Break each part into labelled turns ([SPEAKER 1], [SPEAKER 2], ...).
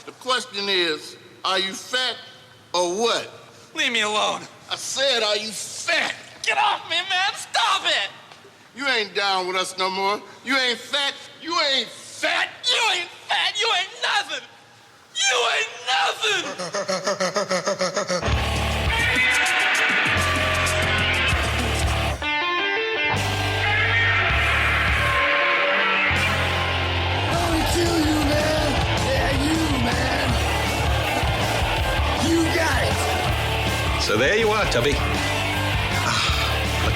[SPEAKER 1] The question is, are you fat or what?
[SPEAKER 2] Leave me alone.
[SPEAKER 1] I said, are you fat?
[SPEAKER 2] Get off me, man. Stop it.
[SPEAKER 1] You ain't down with us no more. You ain't fat. You ain't fat.
[SPEAKER 2] You ain't fat. You ain't nothing. You ain't nothing.
[SPEAKER 3] So there you are, Tubby. Look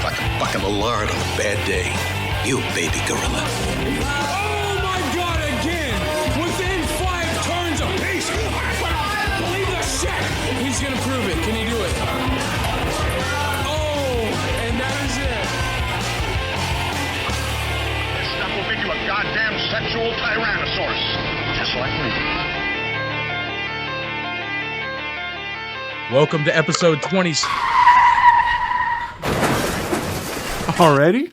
[SPEAKER 3] like a bucket of lard on a bad day. You baby gorilla.
[SPEAKER 4] Oh my God, again! Within 5 turns apiece! Believe the shit! He's gonna prove it. Can he do it? Oh, and that is it.
[SPEAKER 5] This stuff will make you a goddamn sexual tyrannosaurus. Just like me.
[SPEAKER 6] Welcome to episode 20.
[SPEAKER 7] Already?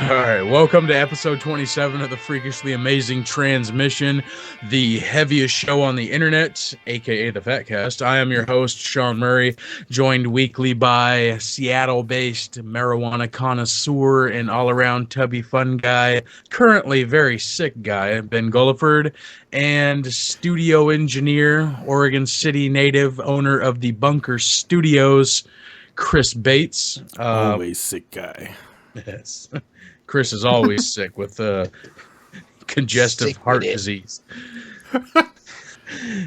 [SPEAKER 6] Alright, welcome to episode 27 of the Freakishly Amazing Transmission, the heaviest show on the internet, aka the F.A.T Cast. I am your host, Sean Murray, joined weekly by Seattle-based marijuana connoisseur and all-around tubby fun guy, currently very sick guy, Ben Gulliford, and studio engineer, Oregon City native, owner of the Bunker Studios, Chris Bates.
[SPEAKER 7] Always sick guy.
[SPEAKER 6] Yes. Chris is always sick with congestive heart disease.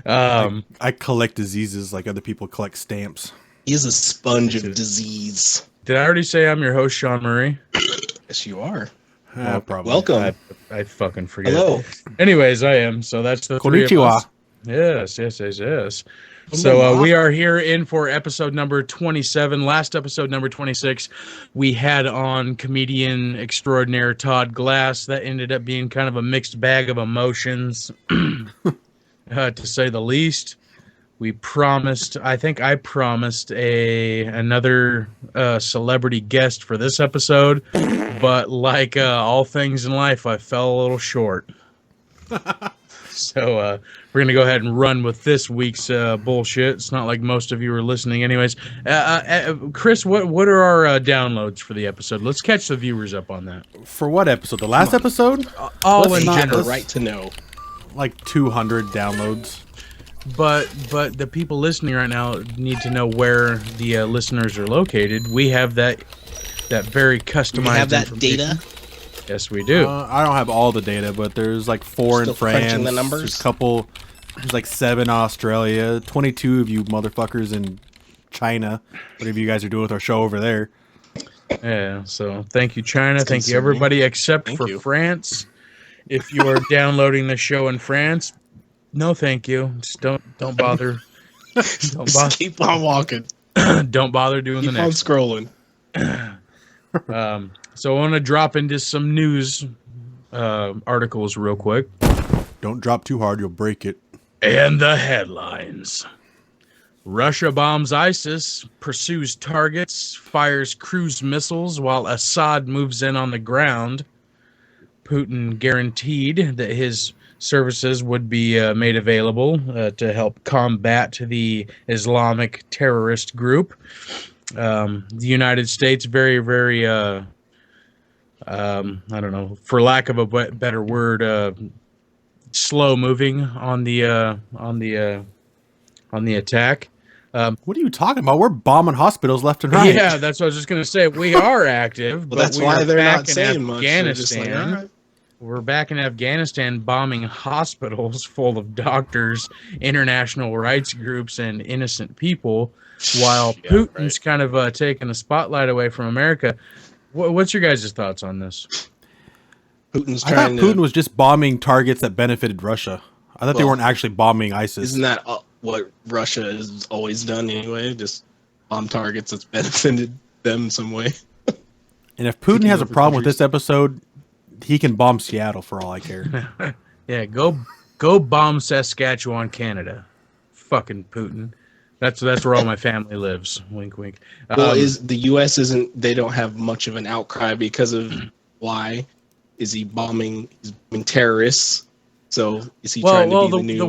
[SPEAKER 7] I collect diseases like other people collect stamps.
[SPEAKER 8] He's a sponge of disease.
[SPEAKER 6] Did I already say I'm your host, Sean Murray?
[SPEAKER 8] Yes, you are.
[SPEAKER 7] Probably.
[SPEAKER 8] Welcome.
[SPEAKER 6] I fucking forget.
[SPEAKER 8] Hello.
[SPEAKER 6] Anyways, I am. So that's the three of
[SPEAKER 7] Konnichiwa.
[SPEAKER 6] us. Yes. So we are here in for episode number 27. Last episode, number 26, we had on comedian extraordinaire Todd Glass. That ended up being kind of a mixed bag of emotions, to say the least. I think I promised another celebrity guest for this episode, but like all things in life, I fell a little short. So we're going to go ahead and run with this week's bullshit. It's not like most of you are listening anyways. Chris, what are our downloads for the episode? Let's catch the viewers up on that.
[SPEAKER 7] For what episode? The last episode?
[SPEAKER 6] All in
[SPEAKER 8] Not
[SPEAKER 6] general.
[SPEAKER 8] the right to know.
[SPEAKER 7] Like 200 downloads.
[SPEAKER 6] But the people listening right now need to know where the listeners are located. We have that very customized
[SPEAKER 8] We have that
[SPEAKER 6] information.
[SPEAKER 8] data.
[SPEAKER 6] Yes, we do.
[SPEAKER 7] I don't have all the data, but there's like 4
[SPEAKER 8] Still
[SPEAKER 7] in France.
[SPEAKER 8] crunching the numbers?
[SPEAKER 7] There's like 7 in Australia, 22 of you motherfuckers in China, whatever you guys are doing with our show over there.
[SPEAKER 6] Yeah, so thank you, China. Thank you,
[SPEAKER 8] concerning.
[SPEAKER 6] everybody, except
[SPEAKER 8] Thank
[SPEAKER 6] for
[SPEAKER 8] you.
[SPEAKER 6] France. If you are downloading the show in France, no, thank you. Just don't bother. Don't
[SPEAKER 8] Just
[SPEAKER 6] bother.
[SPEAKER 8] keep on walking.
[SPEAKER 6] Don't bother doing
[SPEAKER 8] Keep
[SPEAKER 6] the
[SPEAKER 8] on
[SPEAKER 6] next.
[SPEAKER 8] scrolling.
[SPEAKER 6] So I want to drop into some news articles real quick.
[SPEAKER 7] Don't drop too hard, you'll break it.
[SPEAKER 6] And the headlines. Russia bombs ISIS, pursues targets, fires cruise missiles while Assad moves in on the ground. Putin guaranteed that his services would be made available to help combat the Islamic terrorist group. The United States, very, very, I don't know, for lack of a better word, slow moving on the attack.
[SPEAKER 7] What are you talking about? We're bombing hospitals left and right.
[SPEAKER 6] Yeah, that's what I was just going to say. We are active,
[SPEAKER 8] Well,
[SPEAKER 6] but
[SPEAKER 8] that's
[SPEAKER 6] we
[SPEAKER 8] why
[SPEAKER 6] are
[SPEAKER 8] they're
[SPEAKER 6] back
[SPEAKER 8] not
[SPEAKER 6] in
[SPEAKER 8] saying much. They're just like,
[SPEAKER 6] Afghanistan.
[SPEAKER 8] all right.
[SPEAKER 6] We're back in Afghanistan bombing hospitals full of doctors, international rights groups, and innocent people, while
[SPEAKER 8] Yeah,
[SPEAKER 6] Putin's kind of taking the spotlight away from America. What's your guys' thoughts on this?
[SPEAKER 8] Putin's
[SPEAKER 7] I thought
[SPEAKER 8] trying
[SPEAKER 7] Putin
[SPEAKER 8] to.
[SPEAKER 7] was just bombing targets that benefited Russia. I thought they
[SPEAKER 8] Well,
[SPEAKER 7] weren't actually bombing ISIS.
[SPEAKER 8] Isn't that what Russia has always done anyway? Just bomb targets that's benefited them in some way.
[SPEAKER 7] And if Putin has a
[SPEAKER 8] over
[SPEAKER 7] problem with
[SPEAKER 8] countries.
[SPEAKER 7] this episode, he can bomb Seattle for all I care.
[SPEAKER 6] Yeah, go bomb Saskatchewan, Canada. Fucking Putin. That's where all my family lives. Wink, wink.
[SPEAKER 8] Well, is the U.S. isn't? They don't have much of an outcry because of why is he bombing? He's bombing terrorists So is he trying to be the new
[SPEAKER 6] the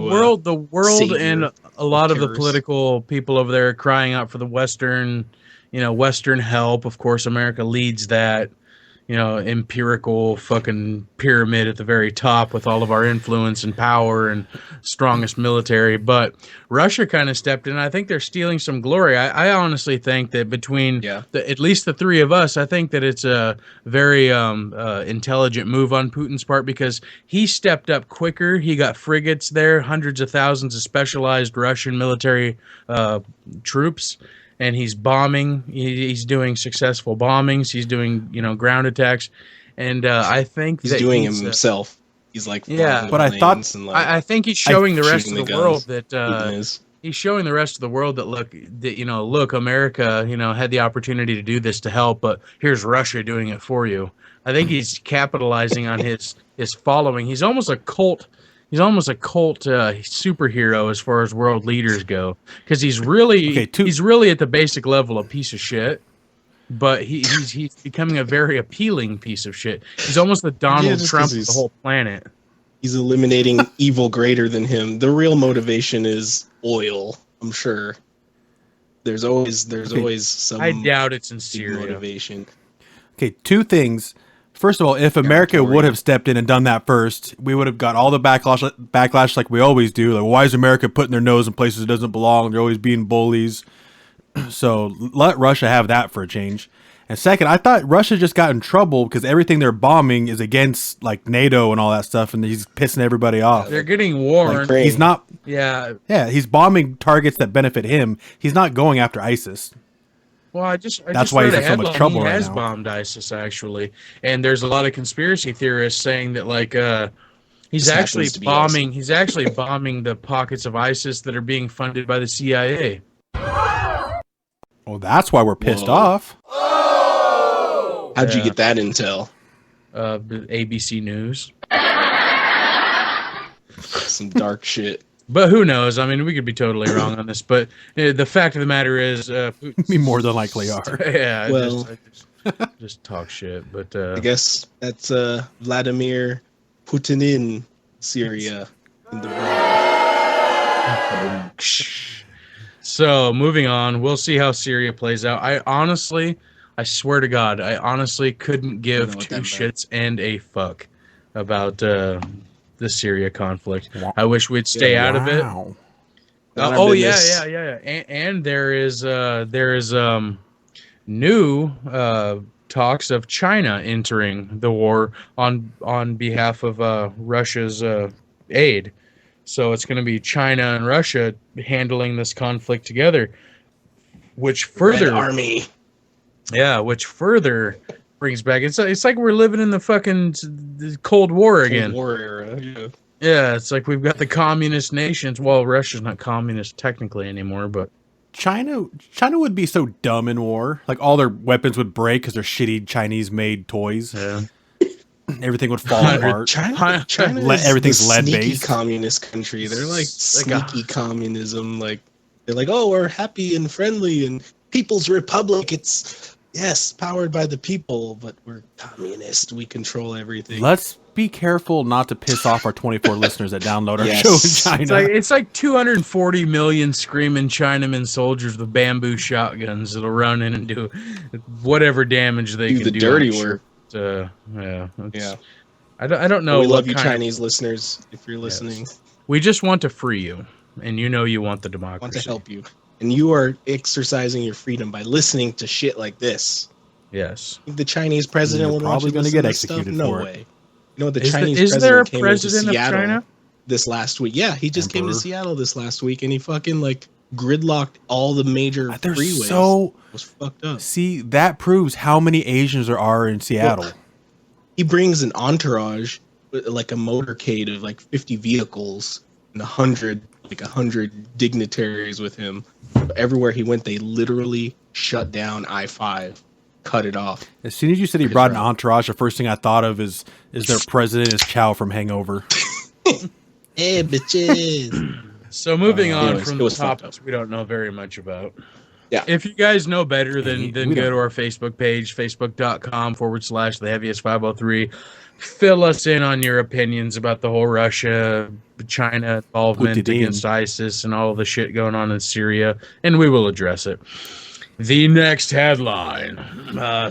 [SPEAKER 6] world, and a lot of the
[SPEAKER 8] terrorists?
[SPEAKER 6] political people over there are crying out for the Western help. Of course, America leads that, empirical fucking pyramid at the very top with all of our influence and power and strongest military. But Russia kind of stepped in. I think they're stealing some glory. I honestly think that between at least the three of us, I think that it's a very intelligent move on Putin's part, because he stepped up quicker. He got frigates there, hundreds of thousands of specialized Russian military troops. And he's bombing. He's doing successful bombings. He's doing, ground attacks, and I think
[SPEAKER 8] he's doing him himself. He's like,
[SPEAKER 7] but I thought,
[SPEAKER 6] I think he's showing the rest of the world that
[SPEAKER 8] he's
[SPEAKER 6] showing the rest of the world that look, America, had the opportunity to do this to help, but here's Russia doing it for you. I think he's capitalizing on his following. He's almost a cult. He's almost a cult superhero as far as world leaders go, because he's really he's really at the basic level a piece of shit, but he's becoming a very appealing piece of shit. He's almost the Donald Trump of the whole planet.
[SPEAKER 8] He's eliminating evil greater than him. The real motivation is oil, I'm sure. There's always some.
[SPEAKER 6] I doubt it's in Syria.
[SPEAKER 8] Motivation.
[SPEAKER 7] Okay, two things. First of all, if America would have stepped in and done that first, we would have got all the backlash like we always do. Like, why is America putting their nose in places it doesn't belong? They're always being bullies. So let Russia have that for a change. And second, I thought Russia just got in trouble because everything they're bombing is against like NATO and all that stuff, and he's pissing everybody off.
[SPEAKER 6] They're getting warned.
[SPEAKER 7] He's not.
[SPEAKER 6] Yeah.
[SPEAKER 7] He's bombing targets that benefit him. He's not going after ISIS.
[SPEAKER 6] Well, I
[SPEAKER 7] that's why he's in so much trouble right now.
[SPEAKER 6] He has bombed ISIS, actually, and there's a lot of conspiracy theorists saying that he's actually bombing the pockets of ISIS that are being funded by the CIA.
[SPEAKER 7] Well, that's why we're pissed off.
[SPEAKER 8] How'd you get that intel?
[SPEAKER 6] ABC News.
[SPEAKER 8] Some dark shit.
[SPEAKER 6] But who knows? I mean, we could be totally wrong on this. But the fact of the matter is,
[SPEAKER 7] we more than likely are.
[SPEAKER 6] Yeah.
[SPEAKER 8] Well,
[SPEAKER 6] just talk shit. But
[SPEAKER 8] I guess that's Vladimir Putin in Syria in the world.
[SPEAKER 6] So moving on, we'll see how Syria plays out. I swear to God, I honestly couldn't give two shits and a fuck about the Syria conflict. I wish we'd stay out of it. And there is new talks of China entering the war on behalf of Russia's aid. So it's going to be China and Russia handling this conflict together, which further
[SPEAKER 8] Red Army.
[SPEAKER 6] Yeah, which further brings back. It's like we're living in the fucking Cold War again.
[SPEAKER 8] Cold War era. Yeah.
[SPEAKER 6] Yeah, it's like we've got the communist nations. Well, Russia's not communist technically anymore, but
[SPEAKER 7] China would be so dumb in war. Like all their weapons would break because they're shitty Chinese-made toys.
[SPEAKER 6] Yeah.
[SPEAKER 7] Everything would fall apart.
[SPEAKER 8] China
[SPEAKER 7] everything's lead-based.
[SPEAKER 8] Sneaky communist country. They're like sneaky communism. Like they're like, oh, we're happy and friendly and People's Republic. It's powered by the people, but we're communist. We control everything.
[SPEAKER 7] Let's be careful not to piss off our 24 listeners that download our show in China.
[SPEAKER 6] It's like 240 million screaming Chinaman soldiers with bamboo shotguns that'll run in and do whatever damage they can do.
[SPEAKER 8] The dirty work.
[SPEAKER 6] I don't know.
[SPEAKER 8] We love you, Chinese listeners, if you're listening.
[SPEAKER 6] Yes. We just want to free you, and you want the democracy.
[SPEAKER 8] I want to help you. And you are exercising your freedom by listening to shit like this.
[SPEAKER 6] Yes.
[SPEAKER 8] The Chinese president would
[SPEAKER 7] probably going to get executed
[SPEAKER 8] no
[SPEAKER 7] for
[SPEAKER 8] way.
[SPEAKER 7] it.
[SPEAKER 8] You know, the
[SPEAKER 6] is
[SPEAKER 8] Chinese
[SPEAKER 6] there a
[SPEAKER 8] president came
[SPEAKER 6] president
[SPEAKER 8] into Seattle
[SPEAKER 6] of China
[SPEAKER 8] this last week. Yeah, he just came to Seattle this last week, and he fucking gridlocked all the major freeways.
[SPEAKER 7] So
[SPEAKER 8] it was fucked up.
[SPEAKER 7] See, that proves how many Asians there are in Seattle.
[SPEAKER 8] Well, he brings an entourage, like a motorcade of 50 vehicles and 100 dignitaries with him. Everywhere he went, they literally shut down I-5, cut it off.
[SPEAKER 7] As soon as you said he brought an entourage, the first thing I thought of is their president is Chow from Hangover.
[SPEAKER 8] Hey, bitches.
[SPEAKER 6] So moving on from the topics we don't know very much about.
[SPEAKER 8] Yeah.
[SPEAKER 6] If you guys know better, then go to our Facebook page, facebook.com/the heaviest 503. fill us in on your opinions about the whole Russia, China involvement against ISIS and all the shit going on in Syria, and we will address it. The next headline,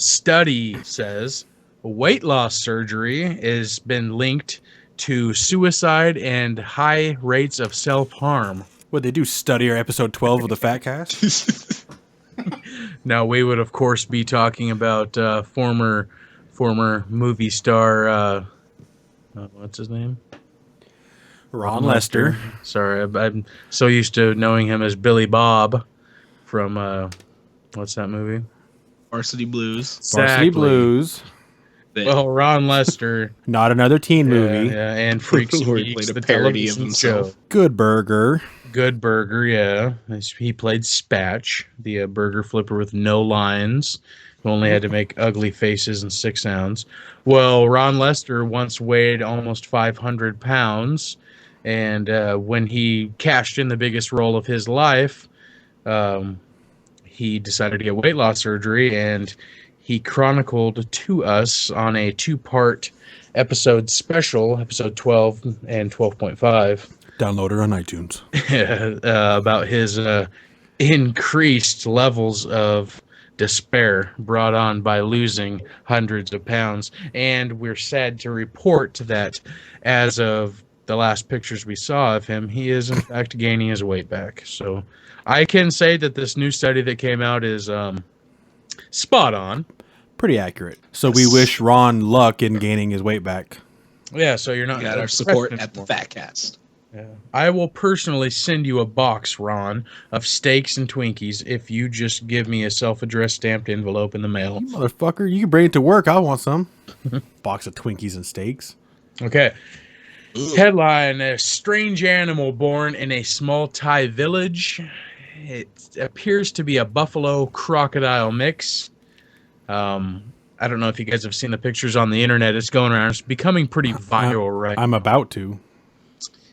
[SPEAKER 6] study says weight loss surgery has been linked to suicide and high rates of self-harm.
[SPEAKER 7] What they do? Study our episode 12 of the Fat Cast?
[SPEAKER 6] Now we would, of course, be talking about former movie star. What's his name?
[SPEAKER 7] Ron Lester.
[SPEAKER 6] Sorry, I'm so used to knowing him as Billy Bob from what's that movie?
[SPEAKER 8] Varsity Blues.
[SPEAKER 7] Varsity Blues.
[SPEAKER 6] Well, Ron Lester.
[SPEAKER 7] Not another teen movie.
[SPEAKER 6] Yeah, and Freaks
[SPEAKER 8] Where he played a parody of himself.
[SPEAKER 7] Good Burger.
[SPEAKER 6] Good Burger, yeah. He played Spatch, the burger flipper with no lines, who only had to make ugly faces and 6 sounds. Well, Ron Lester once weighed almost 500 pounds, and when he cashed in the biggest role of his life, he decided to get weight loss surgery, and he chronicled to us on a 2-part episode special, episode 12 and 12.5.
[SPEAKER 7] Download it on iTunes.
[SPEAKER 6] About his increased levels of despair brought on by losing hundreds of pounds. And we're sad to report that as of the last pictures we saw of him, he is in fact gaining his weight back. So I can say that this new study that came out is spot on.
[SPEAKER 7] Pretty accurate. So we wish Ron luck in gaining his weight back.
[SPEAKER 6] Yeah, so you're not...
[SPEAKER 8] You got our support at the Fat Cast.
[SPEAKER 6] Yeah. I will personally send you a box, Ron, of steaks and Twinkies if you just give me a self-addressed stamped envelope in the mail.
[SPEAKER 7] You motherfucker, you can bring it to work. I want some. Box of Twinkies and steaks.
[SPEAKER 6] Okay. Ooh. Headline, a strange animal born in a small Thai village. It appears to be a buffalo-crocodile mix. I don't know if you guys have seen the pictures on the internet. It's going around. It's becoming pretty viral, right?
[SPEAKER 7] I'm about to.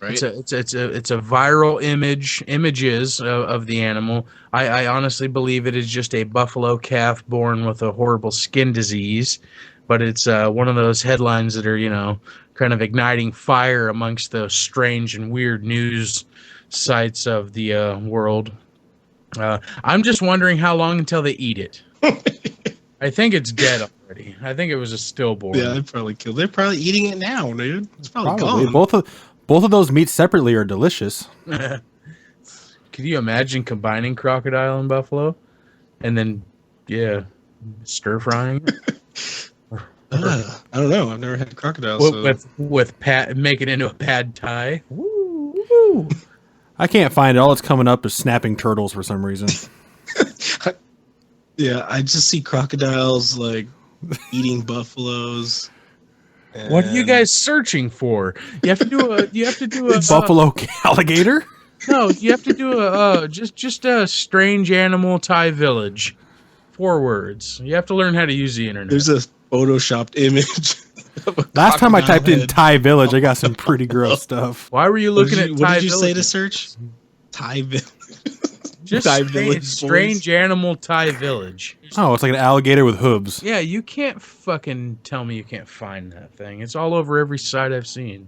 [SPEAKER 6] Right? It's a viral images of the animal. I honestly believe it is just a buffalo calf born with a horrible skin disease, but it's one of those headlines that are, kind of igniting fire amongst the strange and weird news sites of the world. I'm just wondering how long until they eat it. I think it's dead already. I think it was a stillborn.
[SPEAKER 8] Yeah, they probably killed. They're probably eating it now, dude. It's probably gone.
[SPEAKER 7] Both of those meats separately are delicious.
[SPEAKER 6] Could you imagine combining crocodile and buffalo, and then stir frying?
[SPEAKER 8] I don't know. I've never had crocodile.
[SPEAKER 6] With make it into a pad thai. Woo, woo.
[SPEAKER 7] I can't find it. All it's coming up is snapping turtles for some reason.
[SPEAKER 8] Yeah, I just see crocodiles like eating buffaloes.
[SPEAKER 6] What are you guys searching for? You have to do a
[SPEAKER 7] buffalo alligator?
[SPEAKER 6] No, you have to do a just a strange animal Thai village. 4 words. You have to learn how to use the internet.
[SPEAKER 8] There's a photoshopped image.
[SPEAKER 7] Last time I typed in Thai village, I got some pretty gross stuff.
[SPEAKER 6] Why were you looking at Thai village?
[SPEAKER 8] What did you say to search? Thai village.
[SPEAKER 6] Just strange animal Thai village.
[SPEAKER 7] Oh, it's like an alligator with hooves.
[SPEAKER 6] Yeah, you can't fucking tell me you can't find that thing. It's all over every site I've seen.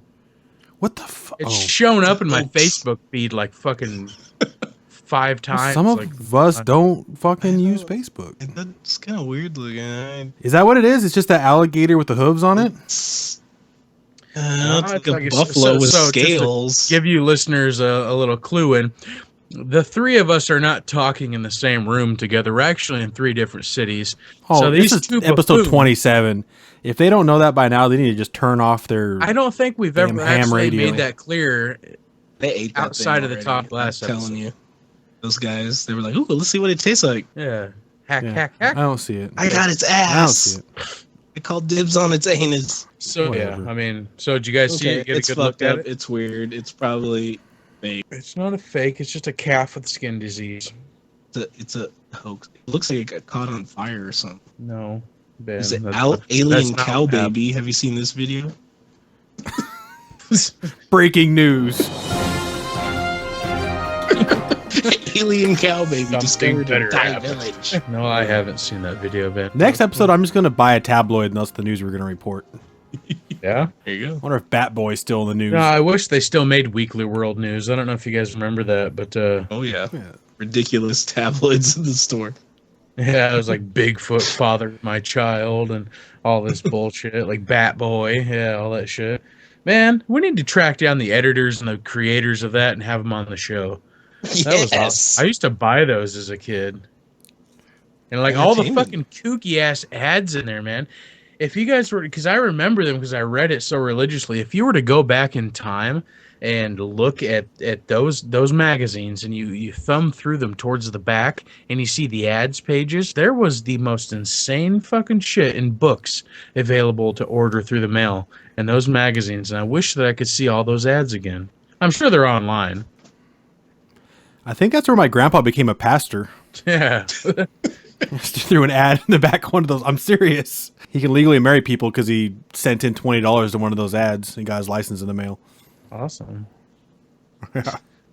[SPEAKER 7] What the fuck?
[SPEAKER 6] It's shown up in my Facebook feed like fucking 5 times.
[SPEAKER 7] Some of us don't fucking use Facebook.
[SPEAKER 8] That's kind of weird looking.
[SPEAKER 7] Is that what it is? It's just that alligator with the hooves on it?
[SPEAKER 8] It's like a buffalo with scales.
[SPEAKER 6] Just to give you listeners a little clue in. The 3 of us are not talking in the same room together. We're actually in 3 different cities.
[SPEAKER 7] Oh,
[SPEAKER 6] so
[SPEAKER 7] this is episode 27. If they don't know that by now, they need to just turn off their.
[SPEAKER 6] I don't think we've ever actually
[SPEAKER 7] radio.
[SPEAKER 6] made that clear.
[SPEAKER 8] They ate that
[SPEAKER 6] outside of the top glass.
[SPEAKER 8] I'm telling you, those guys. They were like, "Ooh, let's see what it tastes like."
[SPEAKER 6] Yeah, hack.
[SPEAKER 7] I don't see it.
[SPEAKER 8] I got its ass.
[SPEAKER 7] I don't see it.
[SPEAKER 8] I called dibs on its anus.
[SPEAKER 6] So whatever. Yeah, I mean, so did you guys see it? Get a good look at it?
[SPEAKER 8] It's weird. It's probably fake.
[SPEAKER 6] It's not a fake. It's just a calf with skin disease.
[SPEAKER 8] It's a hoax. It looks like it got caught on fire or something.
[SPEAKER 6] No, Ben,
[SPEAKER 8] is it alien cow baby? Have you seen this video?
[SPEAKER 7] Breaking news.
[SPEAKER 8] Alien cow baby discovered in Thai village.
[SPEAKER 6] No, I haven't seen that video, Ben.
[SPEAKER 7] Next episode, I'm just going to buy a tabloid, and that's the news we're going to report.
[SPEAKER 6] Yeah.
[SPEAKER 8] There you go.
[SPEAKER 7] I wonder if Bat Boy's still in the news.
[SPEAKER 6] No, I wish they still made Weekly World News. I don't know if you guys remember that, but
[SPEAKER 8] Oh yeah. Ridiculous tabloids in the store.
[SPEAKER 6] yeah, it was like Bigfoot fathered my child and all this bullshit, like Bat Boy, yeah, all that shit. Man, we need to track down the editors and the creators of that and have them on the show. That was awesome. I used to buy those as a kid. And like all the fucking kooky ass ads in there, man. If you guys were, because I remember them because I read it so religiously. If you were to go back in time and look at those magazines and you thumb through them towards the back and you see the ads pages, there was the most insane fucking shit in books available to order through the mail and those magazines. And I wish that I could see all those ads again. I'm sure they're online.
[SPEAKER 7] I think that's where my grandpa became a pastor.
[SPEAKER 6] Yeah.
[SPEAKER 7] Threw an ad in the back of one of those. I'm serious. He can legally marry people because he sent in $20 to one of those ads and got his license in the mail.
[SPEAKER 6] Awesome. Did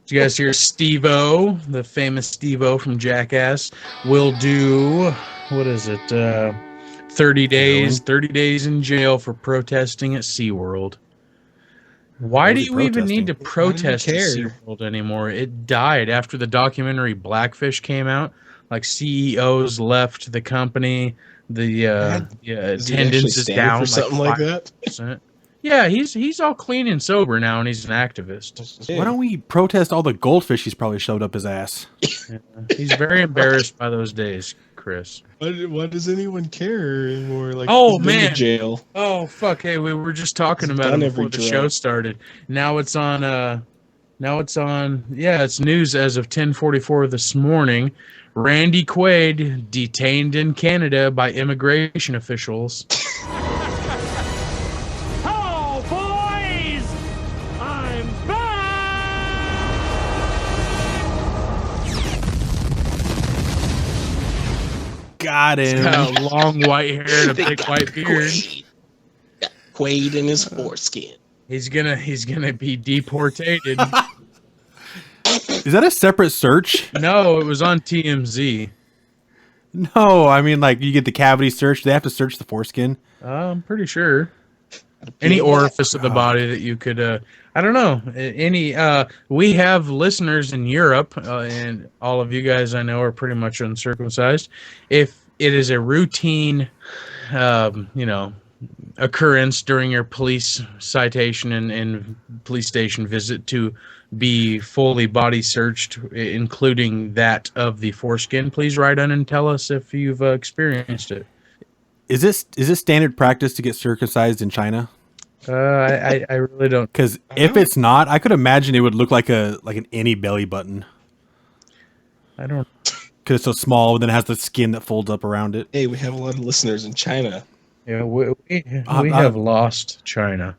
[SPEAKER 6] you guys hear Steve-O, the famous Steve-O from Jackass, will do, what is it, 30 days in jail for protesting at SeaWorld. Why do you even need to protest at SeaWorld anymore? It died after the documentary Blackfish came out. Like CEOs left the company. The attendance is down
[SPEAKER 8] for something like that.
[SPEAKER 6] Yeah, he's all clean and sober now, and he's an activist.
[SPEAKER 7] Why don't we protest all the goldfish he's probably shoved up his ass?
[SPEAKER 6] Yeah, he's very embarrassed by those days, Chris.
[SPEAKER 8] Why does anyone care anymore? Like,
[SPEAKER 6] oh
[SPEAKER 8] he's been to
[SPEAKER 6] man,
[SPEAKER 8] jail.
[SPEAKER 6] Oh fuck! Hey, we were just talking about it before the show started. Now it's on. Yeah, it's news as of 10:44 this morning. Randy Quaid detained in Canada by immigration officials.
[SPEAKER 4] Hello, boys! I'm back!
[SPEAKER 7] Got him.
[SPEAKER 6] He's got a long white hair and a big white beard.
[SPEAKER 8] Quaid in his foreskin.
[SPEAKER 6] He's gonna be deported.
[SPEAKER 7] Is that a separate search?
[SPEAKER 6] No, it was on TMZ.
[SPEAKER 7] No, I mean, like, you get the cavity search. They have to search the foreskin.
[SPEAKER 6] I'm pretty sure. Any orifice of the body that you could, I don't know. We have listeners in Europe, and all of you guys I know are pretty much uncircumcised. If it is a routine, occurrence during your police citation and police station visit to be fully body searched, including that of the foreskin, please write in and tell us if you've experienced it.
[SPEAKER 7] Is this standard practice to get circumcised in China?
[SPEAKER 6] I really don't.
[SPEAKER 7] Because if it's not, I could imagine it would look like an any belly button.
[SPEAKER 6] I don't.
[SPEAKER 7] Because it's so small, and then it has the skin that folds up around it.
[SPEAKER 8] Hey, we have a lot of listeners in China.
[SPEAKER 6] Yeah, we have lost China.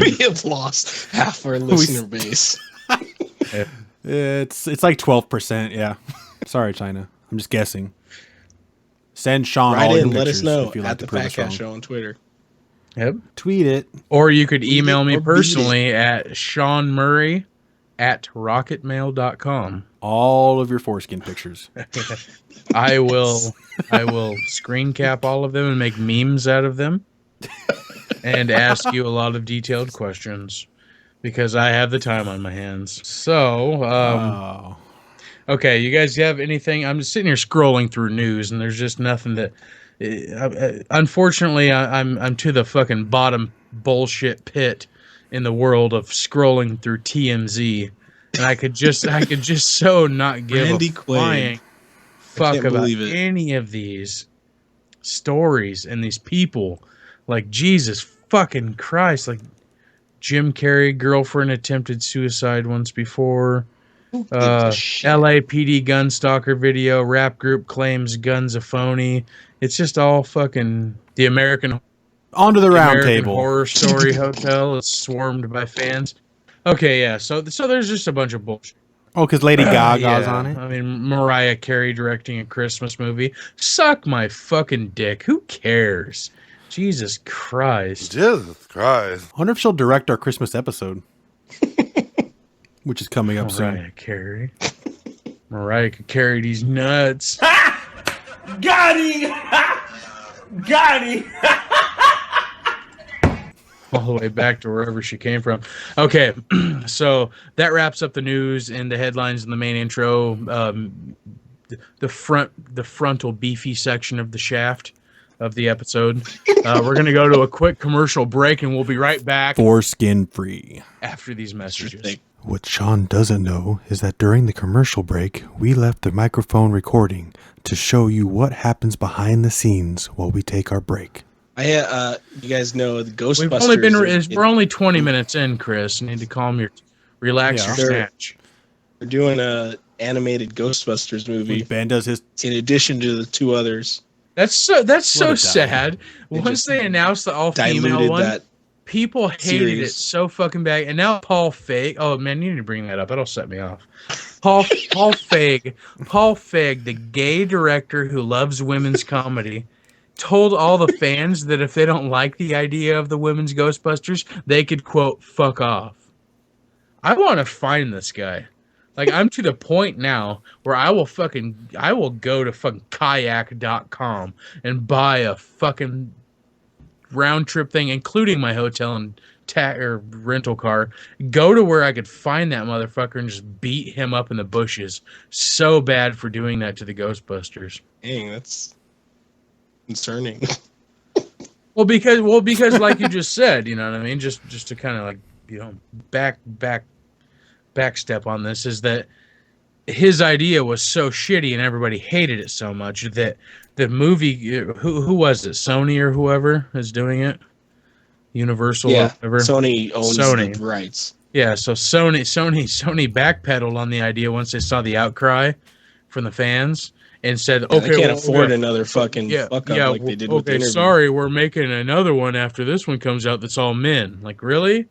[SPEAKER 8] We have lost half our listener base.
[SPEAKER 6] Yeah.
[SPEAKER 7] It's like 12%. Yeah. Sorry, China. I'm just guessing. Send Sean all your pictures.
[SPEAKER 8] Let us know
[SPEAKER 7] if you like
[SPEAKER 8] at the
[SPEAKER 7] prove us
[SPEAKER 8] Fatcast
[SPEAKER 7] wrong.
[SPEAKER 8] Show on Twitter.
[SPEAKER 7] Yep. Tweet it.
[SPEAKER 6] Or you could email me personally at seanmurray@rocketmail.com.
[SPEAKER 7] All of your foreskin pictures.
[SPEAKER 6] I will screen cap all of them and make memes out of them and ask you a lot of detailed questions because I have the time on my hands. So, okay, you guys have anything? I'm just sitting here scrolling through news and there's just nothing that unfortunately I'm to the fucking bottom bullshit pit in the world of scrolling through TMZ. And I could just so not give
[SPEAKER 8] Randy
[SPEAKER 6] a flying fuck about any of these stories and these people. Like, Jesus fucking Christ. Like, Jim Carrey, girlfriend attempted suicide once before. LAPD gun stalker video. Rap group claims guns a phony. It's just all fucking the American.
[SPEAKER 7] Onto the round table.
[SPEAKER 6] Horror Story Hotel is swarmed by fans. Okay, yeah. So there's just a bunch of bullshit.
[SPEAKER 7] Oh, because Lady Gaga's on it?
[SPEAKER 6] I mean, Mariah Carey directing a Christmas movie. Suck my fucking dick. Who cares? Jesus Christ.
[SPEAKER 1] Jesus Christ.
[SPEAKER 7] I wonder if she'll direct our Christmas episode. Which is coming up soon.
[SPEAKER 6] Mariah Carey. Mariah could carry these nuts.
[SPEAKER 4] Got him! Got him!
[SPEAKER 6] all the way back to wherever she came from. Okay, so that wraps up the news and the headlines in the main intro. The frontal beefy section of the shaft of the episode. We're gonna go to a quick commercial break, and we'll be right back.
[SPEAKER 7] Foreskin free.
[SPEAKER 6] After these messages.
[SPEAKER 7] What Sean doesn't know is that during the commercial break, we left the microphone recording to show you what happens behind the scenes while we take our break.
[SPEAKER 8] You guys know the Ghostbusters.
[SPEAKER 6] We've only been we're only 20 minutes in, Chris. You need to relax your snatch.
[SPEAKER 8] We're doing a animated Ghostbusters movie.
[SPEAKER 7] Ben does his
[SPEAKER 8] in addition to the two others.
[SPEAKER 6] That's so sad. Once they announced the all-female one, people hated it so fucking bad. And now Paul Feig. Oh man, you need to bring that up. That'll set me off. Paul Feig, the gay director who loves women's comedy, told all the fans that if they don't like the idea of the women's Ghostbusters, they could quote fuck off. I want to find this guy. Like, I'm to the point now where I will go to fucking kayak.com and buy a fucking round trip thing, including my hotel and rental car, go to where I could find that motherfucker and just beat him up in the bushes. So bad for doing that to the Ghostbusters.
[SPEAKER 8] Dang, that's concerning.
[SPEAKER 6] Well, because like you just said, you know what I mean? Just to kind of like, you know, backstep on this is that his idea was so shitty and everybody hated it so much that the movie, who was it? Sony or whoever is doing it? Universal or whatever.
[SPEAKER 8] Sony owns the rights.
[SPEAKER 6] Yeah, so Sony backpedaled on the idea once they saw the outcry from the fans and said, "Okay,
[SPEAKER 8] they can't afford another fucking fuck up like they did with the interview."
[SPEAKER 6] Sorry, we're making another one after this one comes out that's all men. Like, really?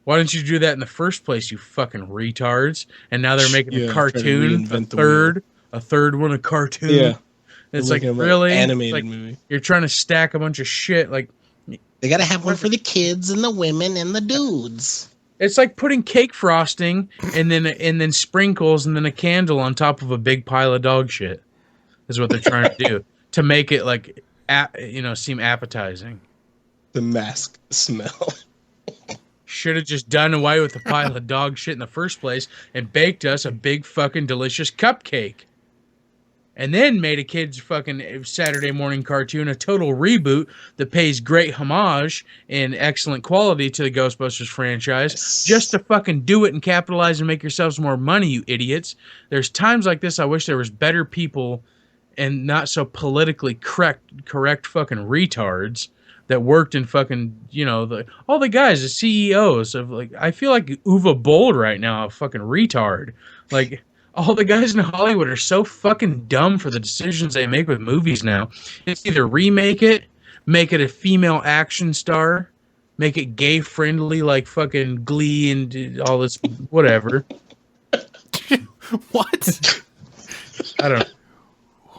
[SPEAKER 6] Why didn't you do that in the first place, you fucking retards? And now they're making a cartoon, a third one, a cartoon.
[SPEAKER 8] Yeah,
[SPEAKER 6] it's like, really
[SPEAKER 8] animated movie.
[SPEAKER 6] You're trying to stack a bunch of shit. Like,
[SPEAKER 8] they gotta have one for the kids and the women and the dudes.
[SPEAKER 6] It's like putting cake frosting and then sprinkles and then a candle on top of a big pile of dog shit. Is what they're trying to do to make it like seem appetizing.
[SPEAKER 8] The mask smell.
[SPEAKER 6] Should have just done away with the pile of dog shit in the first place and baked us a big fucking delicious cupcake. And then made a kid's fucking Saturday morning cartoon a total reboot that pays great homage and excellent quality to the Ghostbusters franchise just to fucking do it and capitalize and make yourselves more money, you idiots. There's times like this I wish there was better people and not so politically correct fucking retards that worked in fucking, all the guys, the CEOs of, like, I feel like Uwe Boll right now, a fucking retard. Like, all the guys in Hollywood are so fucking dumb for the decisions they make with movies now. It's either remake it, make it a female action star, make it gay friendly like fucking Glee and all this, whatever.
[SPEAKER 7] What?
[SPEAKER 6] I don't know.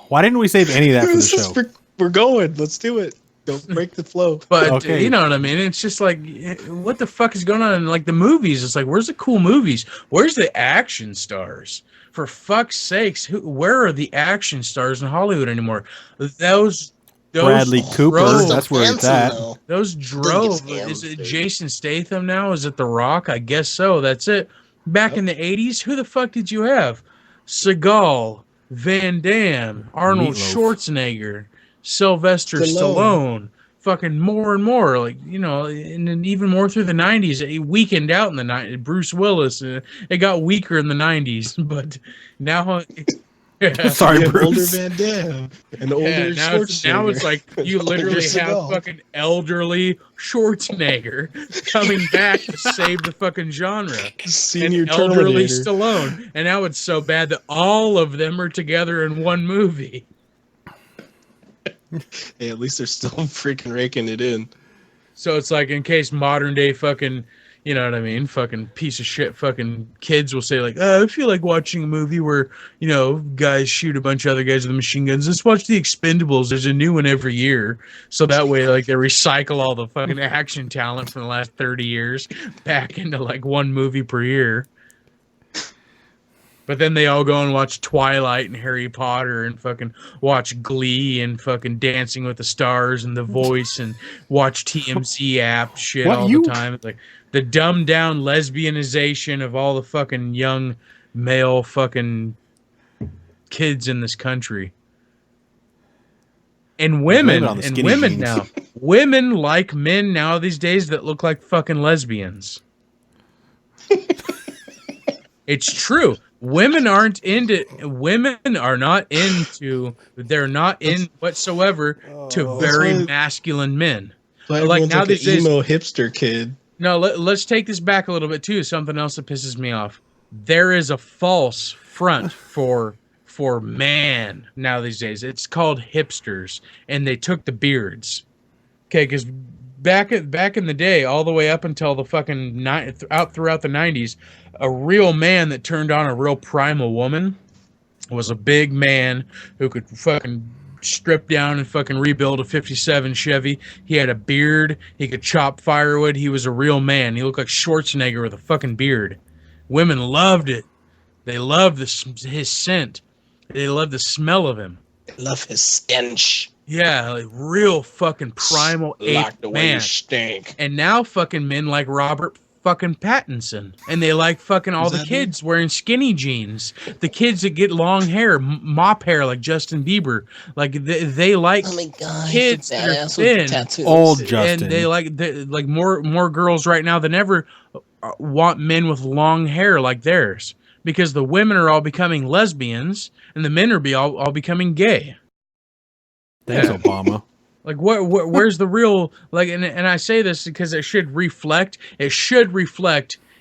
[SPEAKER 7] Why didn't we save any of that for the show?
[SPEAKER 8] We're going. Let's do it. Don't break the flow.
[SPEAKER 6] But you know what I mean? It's just like, what the fuck is going on in like the movies? It's like, where's the cool movies? Where's the action stars? For fuck's sakes, where are the action stars in Hollywood anymore? Those
[SPEAKER 7] Bradley Cooper, that's where it's at.
[SPEAKER 6] Those drove. Is it Jason Statham now? Is it The Rock? I guess so. That's it. Back in the 80s, who the fuck did you have? Seagal, Van Damme, Arnold Schwarzenegger, Sylvester Stallone, fucking more and more, like, and then even more through the 90s. It weakened out in the 90s. Bruce Willis, it got weaker in the 90s, but now...
[SPEAKER 7] Sorry, Bruce.
[SPEAKER 8] Older Van Damme and older Schwarzenegger.
[SPEAKER 6] Now it's like you literally have fucking elderly Schwarzenegger coming back to save the fucking genre.
[SPEAKER 8] Senior
[SPEAKER 6] and elderly
[SPEAKER 8] Terminator.
[SPEAKER 6] Stallone. And now it's so bad that all of them are together in one movie.
[SPEAKER 8] Hey, at least they're still freaking raking it in.
[SPEAKER 6] So it's like, in case modern day fucking, you know what I mean, fucking piece of shit fucking kids will say like, I feel like watching a movie where, guys shoot a bunch of other guys with machine guns. Let's watch The Expendables. There's a new one every year. So that way, like, they recycle all the fucking action talent from the last 30 years back into like one movie per year. But then they all go and watch Twilight and Harry Potter and fucking watch Glee and fucking Dancing with the Stars and The Voice and watch TMZ app shit all the time. It's like the dumbed down lesbianization of all the fucking young male fucking kids in this country. And women now. Women like men now these days that look like fucking lesbians. It's true. Women are not in whatsoever to very masculine men.
[SPEAKER 8] Like now these days, emo hipster kid.
[SPEAKER 6] No, let's take this back a little bit too. Something else that pisses me off. There is a false front for man now these days. It's called hipsters, and they took the beards. Okay, because back in the day, all the way up until the fucking out throughout the 90s, a real man that turned on a real primal woman was a big man who could fucking strip down and fucking rebuild a 57 Chevy. He had a beard. He could chop firewood. He was a real man. He looked like Schwarzenegger with a fucking beard. Women loved it. They loved his scent. They loved the smell of him.
[SPEAKER 8] They love his stench.
[SPEAKER 6] Yeah, like real fucking primal
[SPEAKER 8] like the way
[SPEAKER 6] man.
[SPEAKER 8] you stink.
[SPEAKER 6] And now fucking men like Robert fucking Pattinson, and they like fucking all the kids wearing skinny jeans. The kids that get long hair, mop hair like Justin Bieber, like they like kids that are thin.
[SPEAKER 7] Old Justin.
[SPEAKER 6] And they like more girls right now than ever want men with long hair like theirs, because the women are all becoming lesbians and the men are all becoming gay.
[SPEAKER 7] Thanks, Obama.
[SPEAKER 6] Like where's the real, like, and I say this because it should reflect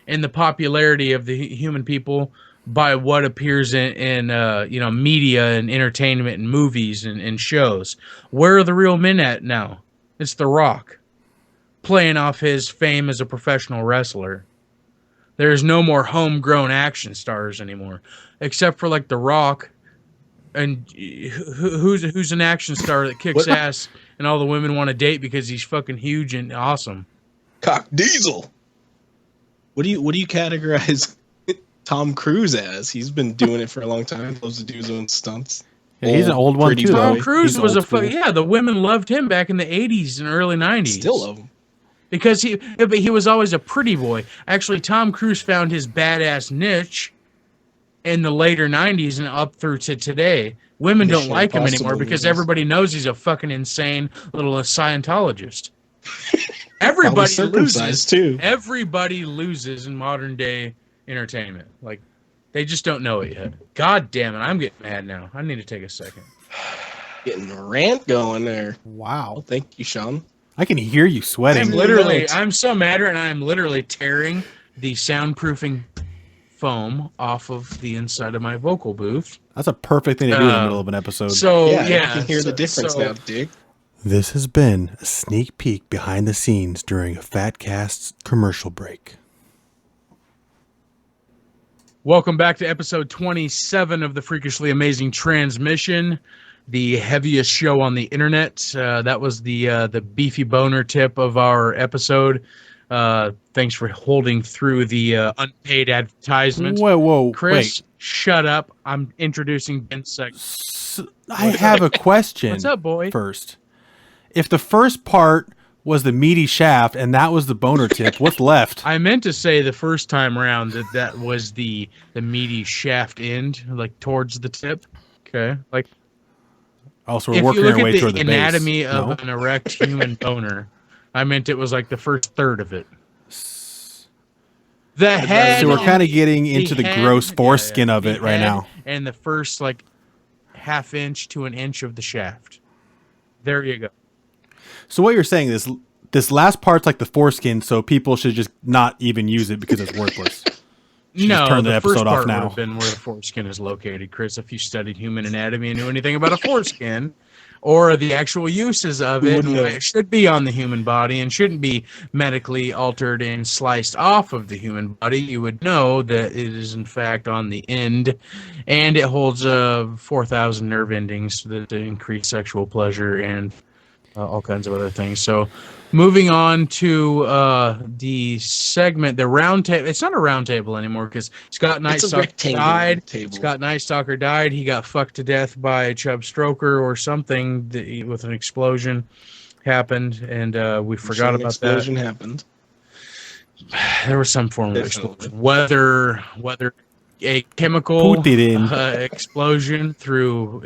[SPEAKER 6] in the popularity of the human people by what appears in media and entertainment and movies and shows. Where are the real men at now? It's The Rock, playing off his fame as a professional wrestler. There's no more homegrown action stars anymore, except for like The Rock. And who's an action star that kicks ass and all the women want to date because he's fucking huge and awesome?
[SPEAKER 8] Cock Diesel. What do you categorize Tom Cruise as? He's been doing it for a long time. Loves to do his own stunts.
[SPEAKER 7] Yeah, he's an old one too.
[SPEAKER 6] Tom Cruise was the women loved him back in the 80s and early 90s.
[SPEAKER 8] Still love him.
[SPEAKER 6] Because he was always a pretty boy. Actually, Tom Cruise found his badass niche in the later 90s and up through to today. Women don't like him anymore because everybody knows he's a fucking insane little Scientologist. Everybody loses too. Everybody loses in modern day entertainment. Like, they just don't know it yet. God damn it, I'm getting mad now. I need to take a second.
[SPEAKER 8] Getting a rant going there.
[SPEAKER 7] Wow.
[SPEAKER 8] Well, thank you, Sean.
[SPEAKER 7] I can hear you sweating.
[SPEAKER 6] I'm so mad and I'm literally tearing the soundproofing foam off of the inside of my vocal booth.
[SPEAKER 7] That's a perfect thing to do in the middle of an episode.
[SPEAKER 6] So
[SPEAKER 8] yeah, you can hear the difference now, Dick.
[SPEAKER 7] This has been a sneak peek behind the scenes during a Fatcast's commercial break.
[SPEAKER 6] Welcome back to episode 27 of the Freakishly Amazing Transmission, the heaviest show on the internet. That was the beefy boner tip of our episode. Thanks for holding through the unpaid advertisement.
[SPEAKER 7] Whoa,
[SPEAKER 6] Chris,
[SPEAKER 7] wait.
[SPEAKER 6] Shut up. I'm introducing Ben Sec.
[SPEAKER 7] I have a question.
[SPEAKER 6] What's up, boy?
[SPEAKER 7] First, if the first part was the meaty shaft and that was the boner tip, what's left?
[SPEAKER 6] I meant to say the first time around that was the meaty shaft end, like towards the tip. Okay, like.
[SPEAKER 7] Also, we're working our way toward the base.
[SPEAKER 6] If you look at the anatomy of an erect human boner, I meant it was like the first third of it. The head.
[SPEAKER 7] So we're kind of getting into the gross foreskin of it right now.
[SPEAKER 6] And the first like half inch to an inch of the shaft. There you go.
[SPEAKER 7] So what you're saying is this last part's like the foreskin, so people should just not even use it because it's worthless.
[SPEAKER 6] No,
[SPEAKER 7] turn the
[SPEAKER 6] the
[SPEAKER 7] episode
[SPEAKER 6] first
[SPEAKER 7] off
[SPEAKER 6] part
[SPEAKER 7] now.
[SPEAKER 6] would have been where the foreskin is located, Chris. If you studied human anatomy and knew anything about a foreskin, or the actual uses of it, and it should be on the human body and shouldn't be medically altered and sliced off of the human body, you would know that it is in fact on the end, and it holds 4,000 nerve endings that increase sexual pleasure and all kinds of other things. So, moving on to the segment, the round table. It's not a round table anymore because Scott
[SPEAKER 8] It's a
[SPEAKER 6] Nightstalker
[SPEAKER 8] rectangular
[SPEAKER 6] died.
[SPEAKER 8] table.
[SPEAKER 6] Scott Nightstalker died. He got fucked to death by Chubb Stroker or something with an explosion happened, and we forgot about
[SPEAKER 8] explosion
[SPEAKER 6] that.
[SPEAKER 8] happened.
[SPEAKER 6] There was some form of
[SPEAKER 8] Definitely.
[SPEAKER 6] explosion, whether a chemical explosion through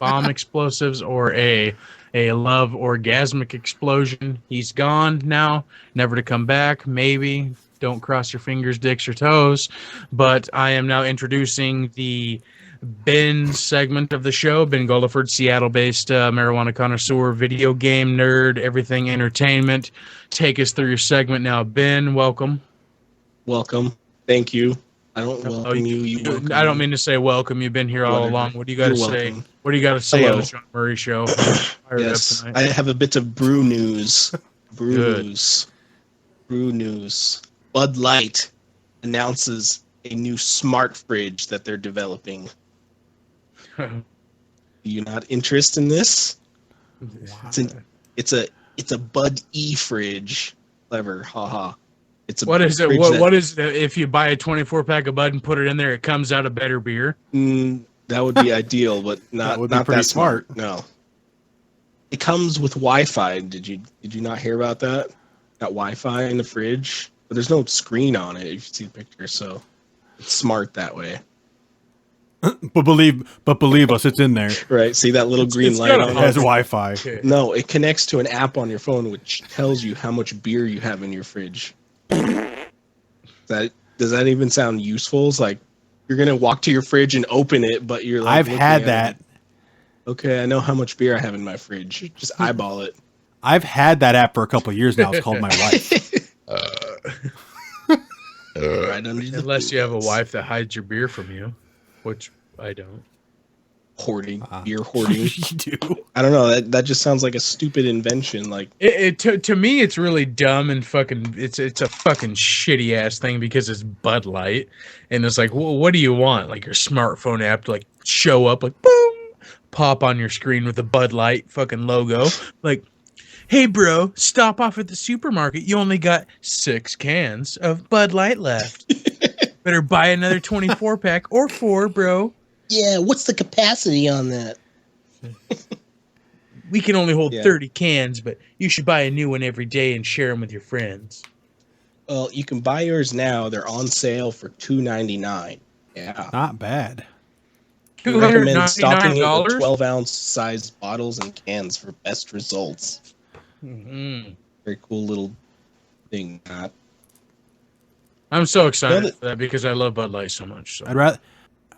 [SPEAKER 6] bomb explosives or a love orgasmic explosion. He's gone now, never to come back. Maybe. Don't cross your fingers, dicks, or toes. But I am now introducing the Ben segment of the show. Ben Gulliford, Seattle-based marijuana connoisseur, video game nerd, everything entertainment. Take us through your segment now. Ben, welcome.
[SPEAKER 8] Welcome. Thank you. I don't welcome you. You welcome
[SPEAKER 6] I don't
[SPEAKER 8] me.
[SPEAKER 6] mean to say welcome. You've been here all
[SPEAKER 8] Whatever.
[SPEAKER 6] along. What do you got to
[SPEAKER 8] You're
[SPEAKER 6] say?
[SPEAKER 8] welcome.
[SPEAKER 6] What do you got to say
[SPEAKER 8] Hello.
[SPEAKER 6] on the Sean Murray show? Fired
[SPEAKER 8] Yes,
[SPEAKER 6] up
[SPEAKER 8] I
[SPEAKER 6] tonight.
[SPEAKER 8] have a bit of brew news.
[SPEAKER 6] Good.
[SPEAKER 8] Brew news. Bud Light announces a new smart fridge that they're developing. Do you not interest in this? It's a Bud E fridge. Clever, haha. It's a
[SPEAKER 6] What is it?
[SPEAKER 8] fridge
[SPEAKER 6] What is it? If you buy a 24-pack of Bud and put it in there, it comes out a better beer.
[SPEAKER 8] That would be ideal, but not
[SPEAKER 7] would be
[SPEAKER 8] not
[SPEAKER 7] pretty
[SPEAKER 8] that smart. No. It comes with Wi-Fi. Did you not hear about that? Got Wi-Fi in the fridge, but there's no screen on it. If you see the picture, so it's smart that way.
[SPEAKER 7] But believe us, it's in there.
[SPEAKER 8] Right? See that little green
[SPEAKER 6] it's
[SPEAKER 8] light
[SPEAKER 6] got a
[SPEAKER 8] on
[SPEAKER 7] It
[SPEAKER 8] it?
[SPEAKER 7] has Wi-Fi.
[SPEAKER 6] Okay.
[SPEAKER 8] No, it connects to an app on your phone which tells you how much beer you have in your fridge. Does that even sound useful? It's like you're gonna walk to your fridge and open it, but you're like,
[SPEAKER 7] I've
[SPEAKER 8] looking
[SPEAKER 7] had
[SPEAKER 8] at
[SPEAKER 7] that.
[SPEAKER 8] it. Okay, I know how much beer I have in my fridge. Just eyeball it.
[SPEAKER 7] I've had that app for a couple of years now. It's called My Wife.
[SPEAKER 8] Right under the
[SPEAKER 6] Unless you have a
[SPEAKER 8] boots.
[SPEAKER 6] wife that hides your beer from you, which I don't.
[SPEAKER 8] Hoarding, beer hoarding.
[SPEAKER 7] You do.
[SPEAKER 8] I don't know. That just sounds like a stupid invention. Like,
[SPEAKER 6] To me, it's really dumb and fucking. It's a fucking shitty ass thing because it's Bud Light, and it's like, well, what do you want? Like your smartphone app to like show up, like boom, pop on your screen with a Bud Light fucking logo, like. Hey, bro, stop off at the supermarket. You only got 6 cans of Bud Light left. Better buy another 24-pack or 4, bro.
[SPEAKER 8] yeah, what's the capacity on that?
[SPEAKER 6] We can only hold
[SPEAKER 8] Yeah.
[SPEAKER 6] 30 cans, but you should buy a new one every day and share them with your friends.
[SPEAKER 8] Well, you can buy yours now. They're on sale for $2.99. Yeah.
[SPEAKER 7] Not bad.
[SPEAKER 8] We recommend stocking it with
[SPEAKER 6] $299?
[SPEAKER 8] 12-ounce sized bottles and cans for best results.
[SPEAKER 6] Mm-hmm.
[SPEAKER 8] Very cool little thing.
[SPEAKER 6] I'm so excited
[SPEAKER 8] Well,
[SPEAKER 6] for that because I love Bud Light so much. So.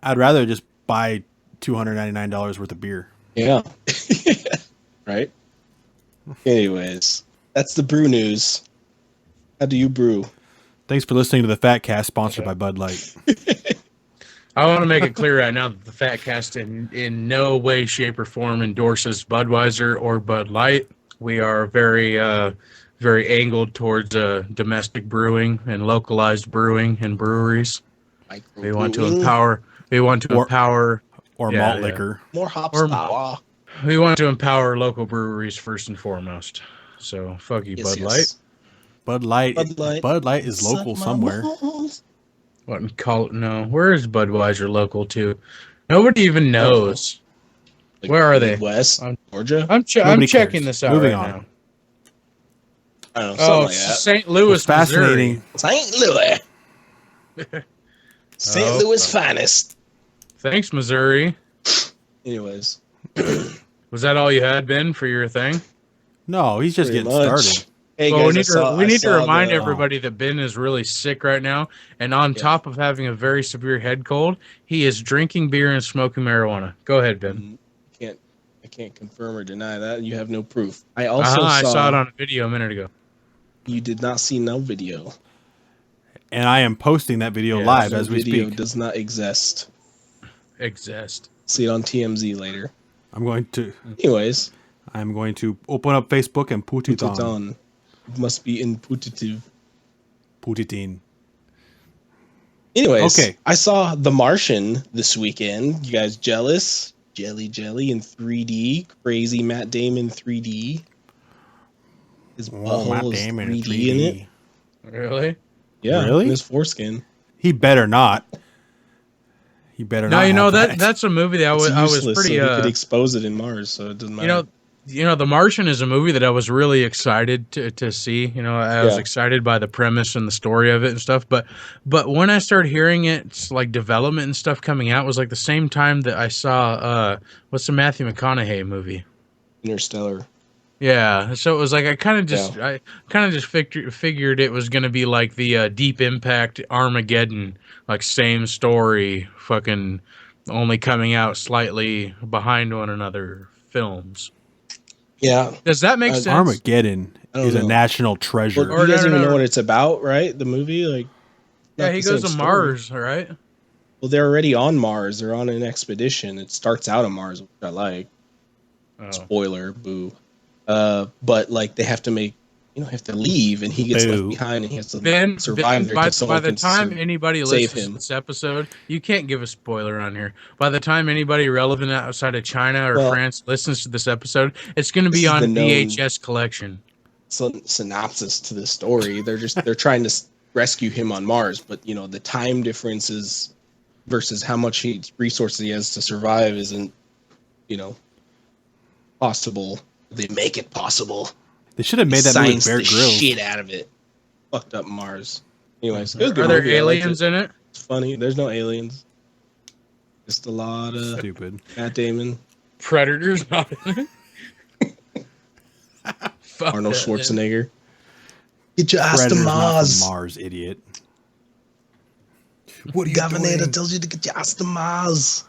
[SPEAKER 7] I'd rather just buy $299 worth of beer.
[SPEAKER 8] Yeah. Right? Anyways, that's the brew news. How do you brew?
[SPEAKER 7] Thanks for listening to the Fat Cast, sponsored by Bud Light.
[SPEAKER 6] I want to make it clear right now that the Fat Cast in no way, shape, or form endorses Budweiser or Bud Light. We are very, very angled towards domestic brewing and localized brewing and breweries. We want to empower. We want to empower.
[SPEAKER 7] Or
[SPEAKER 6] Yeah,
[SPEAKER 7] malt
[SPEAKER 6] yeah.
[SPEAKER 7] liquor.
[SPEAKER 8] More hops
[SPEAKER 6] Or-
[SPEAKER 8] power.
[SPEAKER 6] We want to empower local breweries first and foremost. So fuck you, Bud Light.
[SPEAKER 7] Bud Light.
[SPEAKER 8] Bud
[SPEAKER 7] Bud
[SPEAKER 8] Light.
[SPEAKER 7] Light is local somewhere.
[SPEAKER 6] What and call it? No, where is Budweiser local to? Nobody even knows.
[SPEAKER 8] Like
[SPEAKER 6] Where are they?
[SPEAKER 8] Midwest,
[SPEAKER 6] I'm-
[SPEAKER 8] Georgia.
[SPEAKER 6] I'm
[SPEAKER 7] Nobody
[SPEAKER 6] checking
[SPEAKER 7] cares.
[SPEAKER 6] this out
[SPEAKER 7] Moving
[SPEAKER 6] right
[SPEAKER 7] on.
[SPEAKER 6] now.
[SPEAKER 8] I don't know, something
[SPEAKER 6] Oh,
[SPEAKER 8] like that.
[SPEAKER 6] St. Louis,
[SPEAKER 7] What's fascinating.
[SPEAKER 6] Missouri.
[SPEAKER 8] St. Louis. St.
[SPEAKER 6] Oh,
[SPEAKER 8] Louis finest.
[SPEAKER 6] Thanks, Missouri.
[SPEAKER 8] Anyways,
[SPEAKER 6] Was that all you had, Ben, for your thing?
[SPEAKER 7] No, he's just
[SPEAKER 8] pretty
[SPEAKER 7] getting
[SPEAKER 8] much.
[SPEAKER 7] started.
[SPEAKER 8] Hey
[SPEAKER 6] Well,
[SPEAKER 8] guys,
[SPEAKER 6] we need to remind
[SPEAKER 8] the-
[SPEAKER 6] everybody that Ben is really sick right now, and on top of having a very severe head cold, he is drinking beer and smoking marijuana. Go ahead, Ben.
[SPEAKER 8] I can't confirm or deny that. You have no proof. I also
[SPEAKER 6] I
[SPEAKER 8] saw,
[SPEAKER 6] saw it on a video a minute ago.
[SPEAKER 8] You did not see no video.
[SPEAKER 7] And I am posting that video
[SPEAKER 6] Yeah,
[SPEAKER 7] live
[SPEAKER 8] No
[SPEAKER 7] as we
[SPEAKER 8] video
[SPEAKER 7] speak.
[SPEAKER 8] does not exist.
[SPEAKER 6] Exist.
[SPEAKER 8] See it on TMZ later.
[SPEAKER 7] I'm going to open up Facebook and put it
[SPEAKER 8] Put it
[SPEAKER 7] on.
[SPEAKER 8] on. It must be inputative.
[SPEAKER 7] Put it in.
[SPEAKER 8] Anyways,
[SPEAKER 7] Okay.
[SPEAKER 8] I saw The Martian this weekend. You guys jealous? Jelly in 3D. Crazy Matt Damon 3D. His
[SPEAKER 7] Oh, Matt
[SPEAKER 8] butthole is
[SPEAKER 7] Damon
[SPEAKER 8] 3D in it.
[SPEAKER 6] Really?
[SPEAKER 8] Yeah,
[SPEAKER 7] Really?
[SPEAKER 8] in his foreskin.
[SPEAKER 7] He better not. He better
[SPEAKER 6] No,
[SPEAKER 7] not.
[SPEAKER 6] you know
[SPEAKER 7] have
[SPEAKER 6] that's a movie that
[SPEAKER 8] It's
[SPEAKER 6] I was
[SPEAKER 8] useless,
[SPEAKER 6] pretty.
[SPEAKER 8] so he could expose it in Mars, so it doesn't matter.
[SPEAKER 6] The Martian is a movie that I was really excited to see. You know, I was
[SPEAKER 8] Yeah.
[SPEAKER 6] excited by the premise and the story of it and stuff. But when I started hearing it's like development and stuff coming out was like the same time that I saw what's the Matthew McConaughey movie?
[SPEAKER 8] Interstellar.
[SPEAKER 6] Yeah, so it was like I kind of
[SPEAKER 8] Yeah.
[SPEAKER 6] just figured it was gonna be like the Deep Impact Armageddon, like same story, fucking only coming out slightly behind one another films.
[SPEAKER 8] Yeah.
[SPEAKER 6] Does that make sense?
[SPEAKER 7] Armageddon
[SPEAKER 8] I don't
[SPEAKER 7] is a
[SPEAKER 8] know.
[SPEAKER 7] national treasure.
[SPEAKER 8] Well, he doesn't even know
[SPEAKER 6] no.
[SPEAKER 8] what it's about, right? The movie, like,
[SPEAKER 6] Yeah,
[SPEAKER 8] not
[SPEAKER 6] he
[SPEAKER 8] the
[SPEAKER 6] goes
[SPEAKER 8] same
[SPEAKER 6] to
[SPEAKER 8] story.
[SPEAKER 6] Mars, all right?
[SPEAKER 8] Well, they're already on Mars. They're on an expedition. It starts out on Mars, which I like.
[SPEAKER 6] Oh.
[SPEAKER 8] Spoiler, boo. But like they have to have to leave, and he gets
[SPEAKER 7] Boo.
[SPEAKER 8] left behind, and he has to
[SPEAKER 6] Ben,
[SPEAKER 8] survive there
[SPEAKER 6] by
[SPEAKER 8] until someone
[SPEAKER 6] the
[SPEAKER 8] can
[SPEAKER 6] time anybody
[SPEAKER 8] save
[SPEAKER 6] listens
[SPEAKER 8] him.
[SPEAKER 6] to this episode, you can't give a spoiler on here. By the time anybody relevant outside of China or
[SPEAKER 8] Well,
[SPEAKER 6] France listens to this episode, it's going to
[SPEAKER 8] this
[SPEAKER 6] be
[SPEAKER 8] is
[SPEAKER 6] on
[SPEAKER 8] the known-
[SPEAKER 6] VHS collection.
[SPEAKER 8] Synopsis to the story. They're trying to rescue him on Mars, but the time differences versus how much resources he has to survive isn't possible. They make it possible.
[SPEAKER 7] They should have made that movie with
[SPEAKER 8] Science
[SPEAKER 7] Bear
[SPEAKER 8] the
[SPEAKER 7] Grylls.
[SPEAKER 8] shit out of it. Fucked up Mars. Anyways, it was a
[SPEAKER 6] Are
[SPEAKER 8] good
[SPEAKER 6] there
[SPEAKER 8] movie. I liked
[SPEAKER 6] aliens in it?
[SPEAKER 8] It's funny. There's no aliens. Just a lot of
[SPEAKER 7] Stupid.
[SPEAKER 8] Matt Damon,
[SPEAKER 6] Predators not in it? Fuck
[SPEAKER 8] Arnold
[SPEAKER 6] that, man.
[SPEAKER 8] Schwarzenegger. Get your ass to
[SPEAKER 7] Predator's not from
[SPEAKER 8] Mars.
[SPEAKER 7] Mars, idiot. What are you
[SPEAKER 8] Governor
[SPEAKER 7] doing?
[SPEAKER 8] tells you to get your ass to Mars.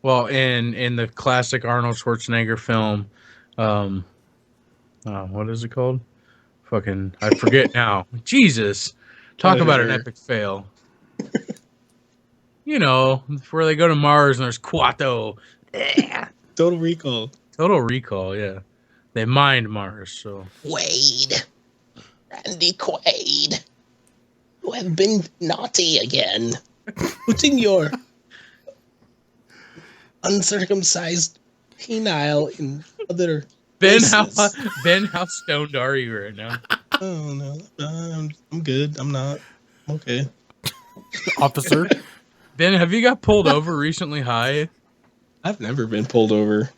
[SPEAKER 6] Well, in the classic Arnold Schwarzenegger film, what is it called? Fucking, I forget now. Jesus, talk about an epic fail. Where they go to Mars and there's Quato.
[SPEAKER 8] Total Recall.
[SPEAKER 6] Total Recall, yeah. They mined Mars, so.
[SPEAKER 8] Quaid. Randy Quaid. You have been naughty again. Putting your uncircumcised penile in other
[SPEAKER 6] Ben,
[SPEAKER 8] places.
[SPEAKER 6] how stoned are you right now?
[SPEAKER 8] Oh, no. I'm good. I'm not. I'm okay.
[SPEAKER 7] Officer.
[SPEAKER 6] Ben, have you got pulled over recently high?
[SPEAKER 8] I've never been pulled over.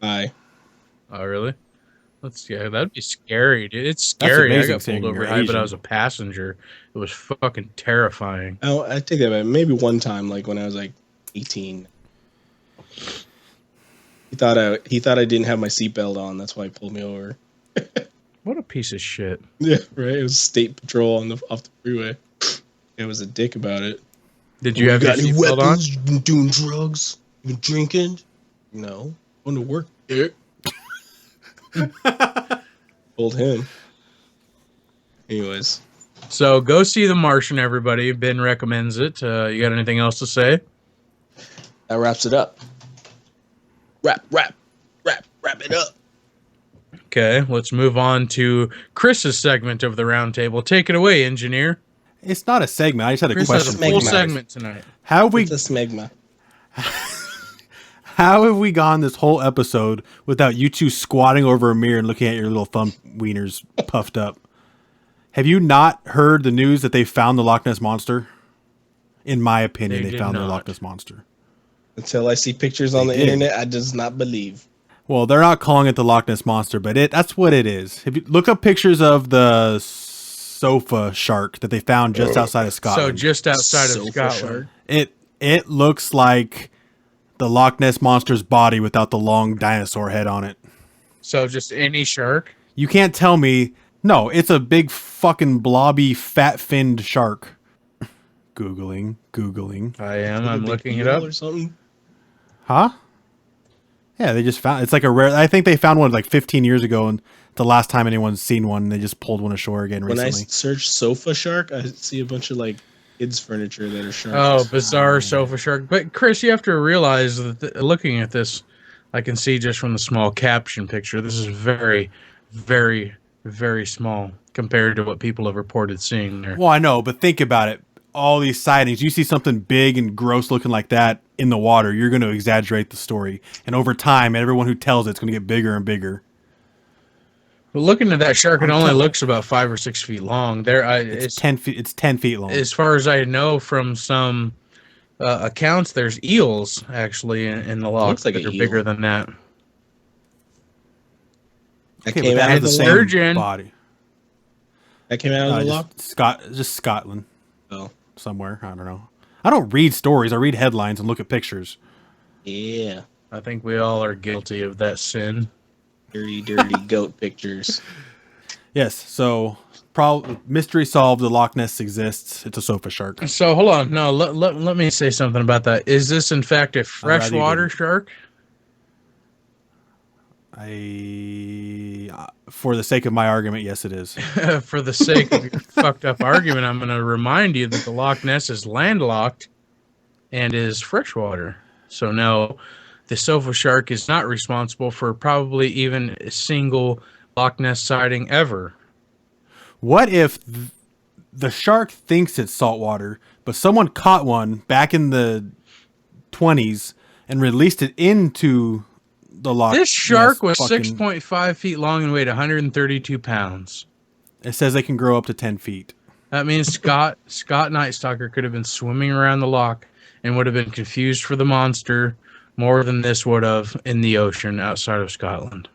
[SPEAKER 8] Bye.
[SPEAKER 6] Oh, really? That'd be scary, dude. It's scary. I
[SPEAKER 7] amazing
[SPEAKER 6] got
[SPEAKER 7] saying
[SPEAKER 6] pulled over
[SPEAKER 7] you're
[SPEAKER 6] high, but I
[SPEAKER 7] Asian.
[SPEAKER 6] was a passenger. It was fucking terrifying.
[SPEAKER 8] I take that back. Maybe one time, like when I was like 18. He thought I didn't have my seatbelt on. That's why he pulled me over.
[SPEAKER 6] What a piece of shit.
[SPEAKER 8] Yeah, right. It was state patrol off the freeway. It was a dick about it.
[SPEAKER 6] Did you have your
[SPEAKER 8] got any
[SPEAKER 6] seatbelt on?
[SPEAKER 8] weapons? You been doing drugs? You been drinking? No. Going to work, dick. Told him. Anyways,
[SPEAKER 6] So go see The Martian, everybody. Ben recommends it. You got anything else to say?
[SPEAKER 8] that wraps it up. Wrap it up.
[SPEAKER 6] Okay, let's move on to Chris's segment of the roundtable. Take it away, engineer.
[SPEAKER 7] It's not a segment. I just had a
[SPEAKER 6] Chris
[SPEAKER 7] question.
[SPEAKER 6] has a
[SPEAKER 7] for
[SPEAKER 6] full
[SPEAKER 7] you.
[SPEAKER 6] segment tonight.
[SPEAKER 7] How have we
[SPEAKER 8] It's a smegma.
[SPEAKER 7] How have we gone this whole episode without you two squatting over a mirror and looking at your little thumb wieners puffed up? Have you not heard the news that they found the Loch Ness Monster? In my opinion,
[SPEAKER 6] They
[SPEAKER 7] they
[SPEAKER 6] did
[SPEAKER 7] found the
[SPEAKER 6] not.
[SPEAKER 7] Loch Ness Monster.
[SPEAKER 8] Until I see pictures on the
[SPEAKER 7] did.
[SPEAKER 8] internet, I does not believe.
[SPEAKER 7] Well, they're not calling it the Loch Ness Monster, but that's what it is. If you look up pictures of the sofa shark that they found just outside of
[SPEAKER 6] So
[SPEAKER 7] Scotland.
[SPEAKER 6] just outside of
[SPEAKER 8] Sofa
[SPEAKER 6] Scotland.
[SPEAKER 8] shark?
[SPEAKER 7] It looks like the Loch Ness Monster's body without the long dinosaur head on it.
[SPEAKER 6] So just any shark.
[SPEAKER 7] You can't tell me. No, it's a big fucking blobby fat finned shark. Googling.
[SPEAKER 6] I am. I'm
[SPEAKER 8] Big
[SPEAKER 6] looking it
[SPEAKER 8] eel
[SPEAKER 6] up.
[SPEAKER 8] or something.
[SPEAKER 7] Huh? Yeah, they just found. It's like a rare. I think they found one like 15 years ago, and the last time anyone's seen one, they just pulled one ashore again
[SPEAKER 8] When I
[SPEAKER 7] recently.
[SPEAKER 8] search sofa shark, I see a bunch of like kids furniture that are sharks.
[SPEAKER 6] Oh, bizarre sofa shark. But Chris, you have to realize that looking at this, I can see just from the small caption picture, this is very, very, very small compared to what people have reported seeing there.
[SPEAKER 7] Well, I know, but think about it. All these sightings, you see something big and gross looking like that in the water, you're going to exaggerate the story, and over time, everyone who tells it's going to get bigger and bigger.
[SPEAKER 6] But looking at that shark, it only looks about 5 or 6 feet long.
[SPEAKER 7] It's 10 feet. It's 10 feet long.
[SPEAKER 6] As far as I know from some accounts, there's eels actually in the loch
[SPEAKER 8] Looks like
[SPEAKER 6] that
[SPEAKER 8] an
[SPEAKER 6] are
[SPEAKER 8] eel.
[SPEAKER 6] bigger than that.
[SPEAKER 8] That
[SPEAKER 7] Okay, but
[SPEAKER 8] came
[SPEAKER 7] that
[SPEAKER 8] out
[SPEAKER 7] has
[SPEAKER 8] of
[SPEAKER 7] the
[SPEAKER 8] the
[SPEAKER 7] same
[SPEAKER 8] loch.
[SPEAKER 6] Sturgeon.
[SPEAKER 7] body.
[SPEAKER 8] That came out of the loch.
[SPEAKER 7] Just Scotland
[SPEAKER 8] Oh,
[SPEAKER 7] somewhere. I don't know. I don't read stories. I read headlines and look at pictures.
[SPEAKER 8] yeah.
[SPEAKER 6] I think we all are guilty of that sin.
[SPEAKER 8] Dirty, dirty goat pictures.
[SPEAKER 7] Yes. So, mystery solved. The Loch Ness exists. It's a sofa shark.
[SPEAKER 6] So hold on, no, let me say something about that. Is this in fact a
[SPEAKER 7] rather you
[SPEAKER 6] freshwater
[SPEAKER 7] didn't.
[SPEAKER 6] shark?
[SPEAKER 7] For the sake of my argument, yes, it is.
[SPEAKER 6] For the sake of your fucked up argument, I'm going to remind you that the Loch Ness is landlocked and is freshwater. So no, the sofa shark is not responsible for probably even a single Loch Ness sighting ever.
[SPEAKER 7] What if the shark thinks it's saltwater, but someone caught one back in the 20s and released it into the Loch Ness?
[SPEAKER 6] This shark was
[SPEAKER 7] fucking-
[SPEAKER 6] 6.5 feet long and weighed 132 pounds.
[SPEAKER 7] It says they can grow up to 10 feet.
[SPEAKER 6] That means Scott Night Stalker could have been swimming around the loch and would have been confused for the monster more than this would have in the ocean outside of Scotland.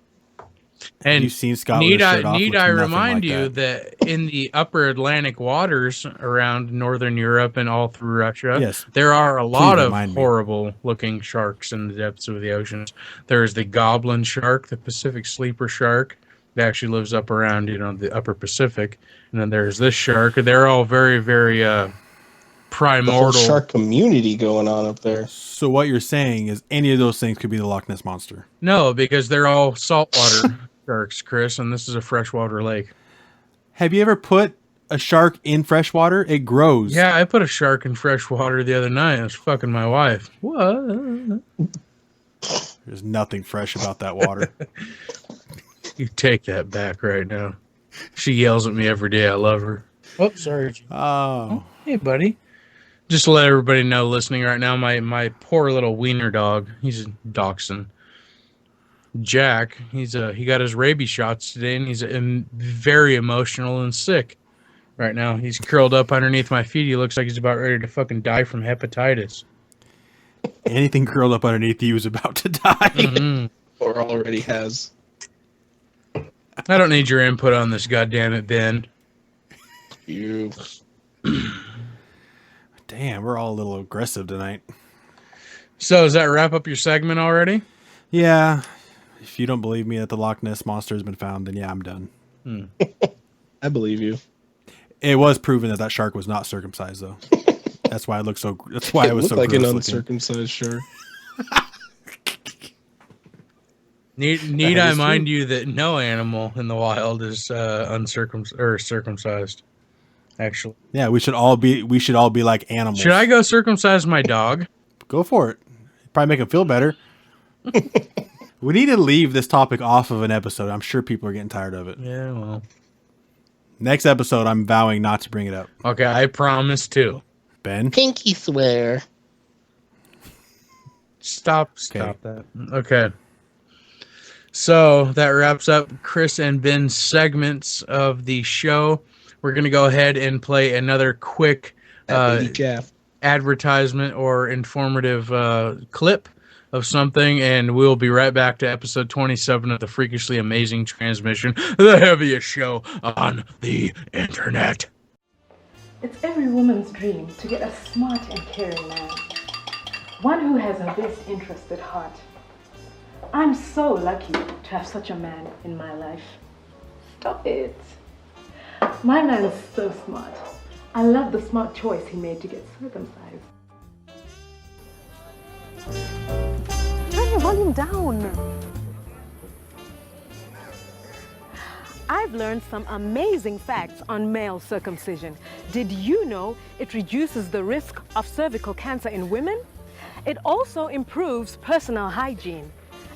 [SPEAKER 6] And
[SPEAKER 7] You've seen Scott with
[SPEAKER 6] need
[SPEAKER 7] his
[SPEAKER 6] I
[SPEAKER 7] shirt off,
[SPEAKER 6] need
[SPEAKER 7] looks
[SPEAKER 6] I
[SPEAKER 7] nothing
[SPEAKER 6] remind
[SPEAKER 7] like
[SPEAKER 6] you that in the upper Atlantic waters around northern Europe and all through Russia,
[SPEAKER 7] Yes.
[SPEAKER 6] there are a lot of
[SPEAKER 7] remind me.
[SPEAKER 6] horrible looking sharks in the depths of the oceans. There's the goblin shark, the Pacific sleeper shark that actually lives up around, the upper Pacific. And then there's this shark. They're all very, very
[SPEAKER 8] The whole
[SPEAKER 6] primordial.
[SPEAKER 8] shark community going on up there.
[SPEAKER 7] So what you're saying is any of those things could be the Loch Ness monster.
[SPEAKER 6] No, because they're all saltwater sharks, Chris, and this is a freshwater lake.
[SPEAKER 7] Have you ever put a shark in freshwater? It grows.
[SPEAKER 6] Yeah, I put a shark in fresh water the other night. I was fucking my wife. What?
[SPEAKER 7] There's nothing fresh about that water.
[SPEAKER 6] You take that back right now. She yells at me every day. I love her. Oh, sorry.
[SPEAKER 7] Oh.
[SPEAKER 6] Hey, buddy. Just to let everybody know listening right now, my poor little wiener dog, he's a dachshund. Jack, he got his rabies shots today, and he's very emotional and sick right now. He's curled up underneath my feet. He looks like he's about ready to fucking die from hepatitis.
[SPEAKER 7] Anything curled up underneath you is about to die.
[SPEAKER 6] Mm-hmm.
[SPEAKER 8] Or already has.
[SPEAKER 6] I don't need your input on this, goddammit, Ben.
[SPEAKER 8] You.
[SPEAKER 7] Damn, we're all a little aggressive tonight.
[SPEAKER 6] So, does that wrap up your segment already?
[SPEAKER 7] Yeah. If you don't believe me that the Loch Ness monster has been found, then yeah, I'm done.
[SPEAKER 8] I believe you.
[SPEAKER 7] It was proven that that shark was not circumcised, though. That's why it looked so. That's why it was
[SPEAKER 8] looked
[SPEAKER 7] so
[SPEAKER 8] like an
[SPEAKER 7] gross looking.
[SPEAKER 8] uncircumcised shark.
[SPEAKER 6] Need I mind you that no animal in the wild is uncircumcised or circumcised? Actually,
[SPEAKER 7] Yeah, we should all be like animals.
[SPEAKER 6] should I go circumcise my dog?
[SPEAKER 7] Go for it? Probably make him feel better. We need to leave this topic off of an episode. I'm sure people are getting tired of it.
[SPEAKER 6] Yeah, well,
[SPEAKER 7] Next episode, I'm vowing not to bring it up.
[SPEAKER 6] okay, I promise to.
[SPEAKER 7] Ben?
[SPEAKER 8] Pinky swear.
[SPEAKER 6] Stop that. Okay. So that wraps up Chris and Ben's segments of the show. We're going to go ahead and play another quick advertisement or informative clip of something, and we'll be right back to episode 27 of the Freakishly Amazing Transmission, the heaviest show on the internet.
[SPEAKER 9] It's every woman's dream to get a smart and caring man. One who has her best interest at heart. I'm so lucky to have such a man in my life. Stop it. My man is so smart. I love the smart choice he made to get circumcised.
[SPEAKER 10] Turn your volume down. I've learned some amazing facts on male circumcision. Did you know it reduces the risk of cervical cancer in women? It also improves personal hygiene.